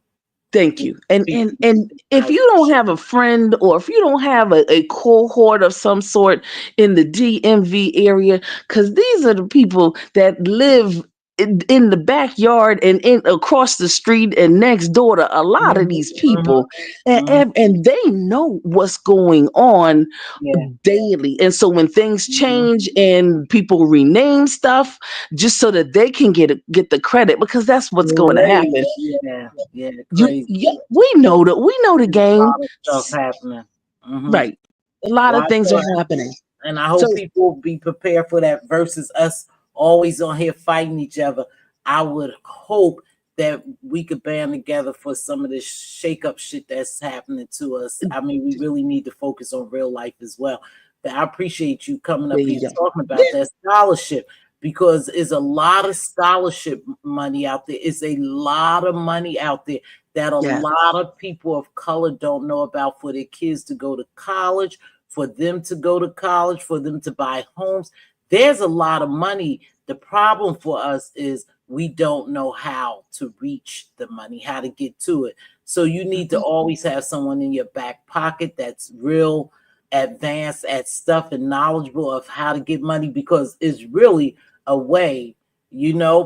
thank you. And if you don't have a friend, or if you don't have a cohort of some sort in the DMV area, because these are the people that live in the backyard and in across the street and next door to a lot of
Mhm,
these
mhm,
people, and,
mhm.
and, and they know what's going on
Yeah.
daily. And so when things
Mhm.
change and people rename stuff just so that they can get the credit, because that's what's going to
Crazy.
happen.
Yeah, yeah,
You
crazy.
Yeah, we know the
There's a
game.
lot of stuff happening. Mhm.
Right. A lot of
Lots
things
of,
are happening.
and I
So
hope people be prepared for that versus us always on here fighting each other. I would hope that we could band together for some of this shake up shit that's happening to us. I mean, we really need to focus on real life as well. But I appreciate you coming
there
up here
you go.
talking about
Yeah.
that scholarship because there's a lot of scholarship money out there. It's a lot of money out there that a
Yes.
lot of people of color don't know about for their kids to go to college, for them to go to college, for them to buy homes. There's a lot of money. The problem for us is we don't know how to reach the money, how to get to it. So you need to
Mhm.
always have someone in your back pocket that's real. advanced at stuff and knowledgeable of how to get money, because it's really a way,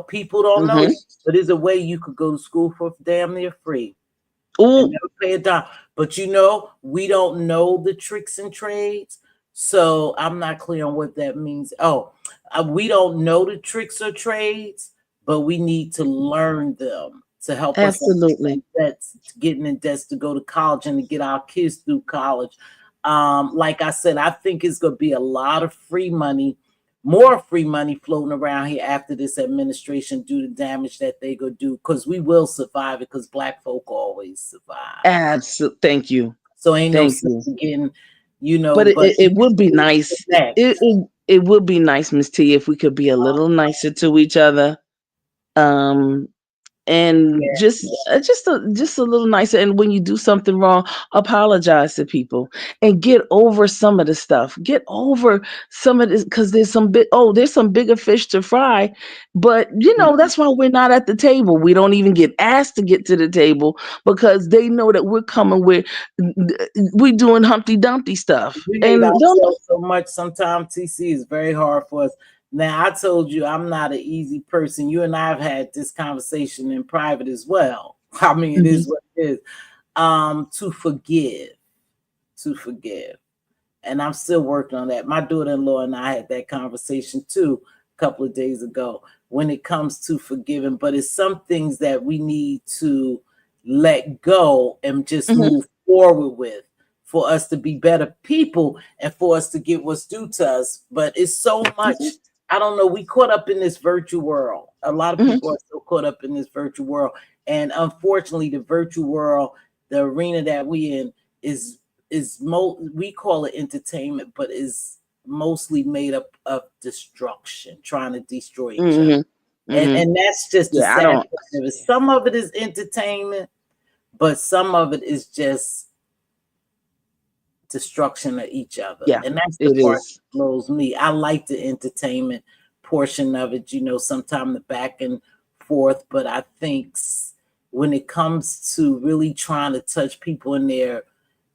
people don't know
Mm-hmm.
this, but it's a way you could go to school for damn near free and
Oh,
never pay a dime. But we don't know the tricks and trades. So I'm not clear on what that means. Oh, we don't know the tricks or trades, but we need to learn them to help us not
absolutely.
debts, to getting in debts to go to college and to get our kids through college. Like I said, I think it's going to be a lot of free money, more free money floating around here after this administration do the damage that they go do, because we will survive it, because black folk always survive.
Absolutely. Thank you.
So ain't no
Thank
sense
you.
in getting,
But
but
it would be nice.
next.
It would be nice, Miss T, if we could be a little nicer to each other. Um, and
Yeah,
just a little nicer, and when you do something wrong, apologize to people and get over some of the stuff, get over some of this, because there's some bigger fish to fry. But that's why we're not at the table. We don't even get asked to get to the table, because they know that we're coming with, we doing Humpty Dumpty stuff,
we hate
and don't.
ourselves so much. Sometimes TC is very hard for us. Now I told you I'm not an easy person. You and I have had this conversation in private as well. I mean, it is
Mhm,
what it is. To forgive, to forgive. And I'm still working on that. My daughter-in-law and I had that conversation too a couple of days ago when it comes to forgiving. But it's some things that we need to let go and just
mhm,
move forward with, for us to be better people and for us to get what's due to us. But it's so much,
mhm,
I don't know, we caught up in this virtual world. A lot of
mhm,
people are so caught up in this virtual world. And unfortunately, the virtual world, the arena that we in, is we call it entertainment, but is mostly made up of destruction, trying to destroy each other.
mhm, mhm.
And that's just the
Yeah, I
sad
don't.
part of it. Some of it is entertainment, but some of it is just destruction of each other.
Yeah,
And that's the
it
part
is.
that blows me. I like the entertainment portion of it, sometimes the back and forth, but I think when it comes to really trying to touch people in their,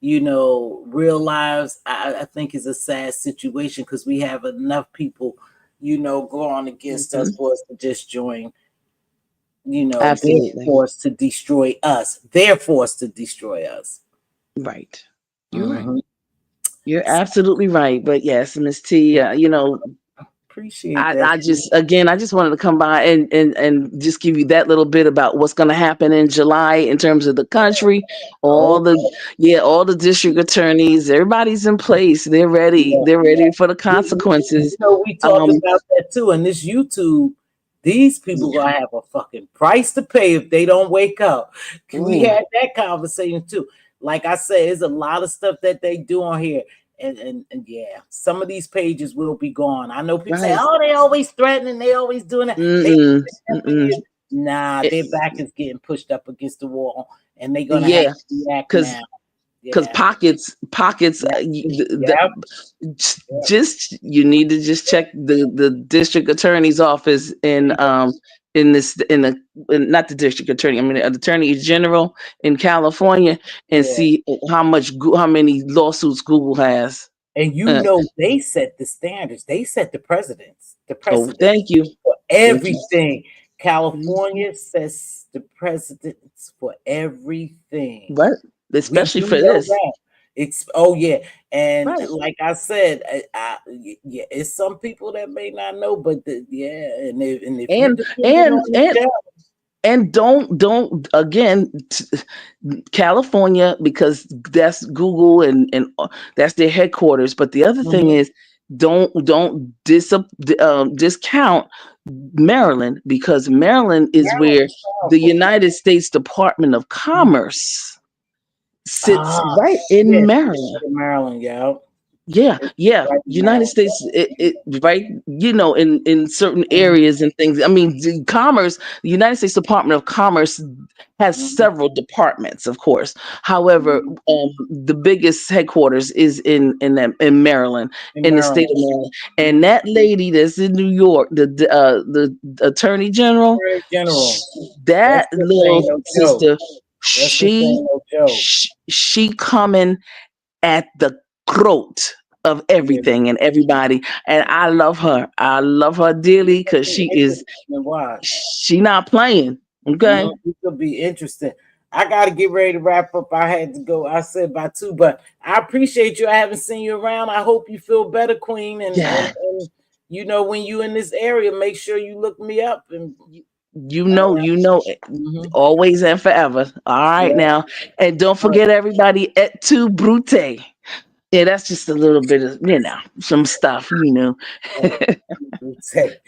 real lives, I think it's a sad situation, because we have enough people, go on against us
Mhm.
for us to just join, their
Absolutely.
force to destroy us, their force to destroy us.
Right. You're right.
Mhm.
You're absolutely right. But yes, Miss T,
Appreciate
I,
that.
I just again I just wanted to come by and just give you that little bit about what's going to happen in July in terms of the country. All
Oh,
the all the district attorneys, everybody's in place. They're ready.
yeah.
They're ready for the
We,
consequences.
we talked
Um,
about that too. And this YouTube, these people gonna have a fucking price to pay if they don't wake up. We
ooh,
had that conversation too. Like I said, there's a lot of stuff that they do on here. And yeah, some of these pages will be gone. I know people say,
right.
oh, they always threatening, they always doing that. They
Mm-mm,
for
mm-mm.
years. Nah,
It-
their back is getting pushed up against the wall, and they're gonna have
yeah,
to react
because
now.
because
Yeah.
pockets
Yeah. Yeah.
just you need to just check the district attorney's office in this not the district attorney, I mean the attorney general in California, and
Yeah.
see how many lawsuits Google has.
And
uh,
they set the standards. They set the
oh,
precedent
thank you.
for
Thank you.
everything.
Mhm.
California sets the precedents for everything.
But
We
especially
do
for
know
this,
that. It's oh yeah, and
right.
like I said, yeah, it's some people that may not know, but yeah, and if you
and
depending
and
on the
and
job,
and don't again, California, because that's Google and that's their headquarters. But the other thing
mhm,
is, don't discount Maryland, because Maryland is
Maryland
where
is
the
powerful.
United States Department of Commerce sits,
Ah,
right in
shit,
Maryland.
Maryland, yeah,
Yeah,
it's
yeah.
right in
United
Maryland.
States, it right, in certain
Mhm,
areas and things. I mean, commerce, the United States Department of Commerce has
mhm,
several departments, of course. However,
mhm.
the biggest headquarters is in Maryland,
In
in the state
Maryland.
of Maryland. And
Mhm.
that lady that's in New York, the Attorney General,
Attorney General. That
that
sister
little
ain't no joke.
sister,
That sister
she
ain't no joke.
she coming at the throat of everything and everybody. And I love her. I love her dearly because she not playing. Okay.
It could be interesting. I got to get ready to wrap up. I had to go. I said by 2, but I appreciate you. I haven't seen you around. I hope you feel better, Queen. And you know, when you in this area, make sure you look me up. And
you know, always and forever. All right now. And don't forget everybody et tu Brute. Yeah, that's just a little bit of, some stuff,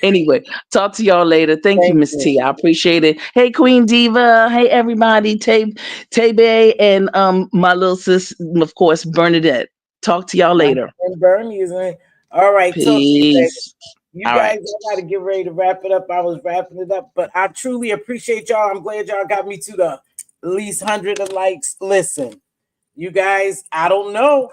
Anyway, talk to y'all later. Thank you, Miss T. I appreciate it. Hey, Queen Diva. Hey, everybody. Tay and my little sis, of course, Bernadette. Talk to y'all later.
And Bernie is in. All right.
Peace.
Talk to you later. You
All
guys,
right.
I got to get ready to wrap it up. I was wrapping it up, but I truly appreciate y'all. I'm glad y'all got me to the at least 100 of likes. Listen, you guys, I don't know.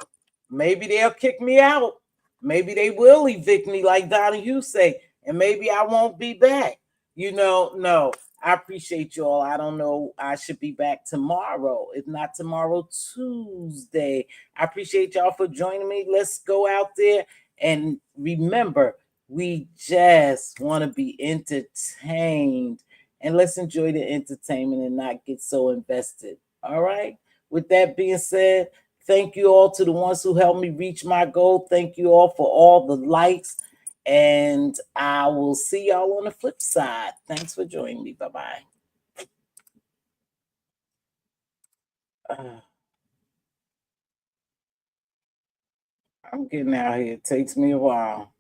Maybe they'll kick me out. Maybe they will evict me like Donahue say, and maybe I won't be back. No, I appreciate you all. I don't know. I should be back tomorrow. If not tomorrow, Tuesday. I appreciate y'all for joining me. Let's go out there and remember, we just want to be entertained. And let's enjoy the entertainment and not get so invested. All right? With that being said, thank you all to the ones who helped me reach my goal. Thank you all for all the likes. And I will see y'all on the flip side. Thanks for joining me. Bye-bye. I'm getting out here. It takes me a while.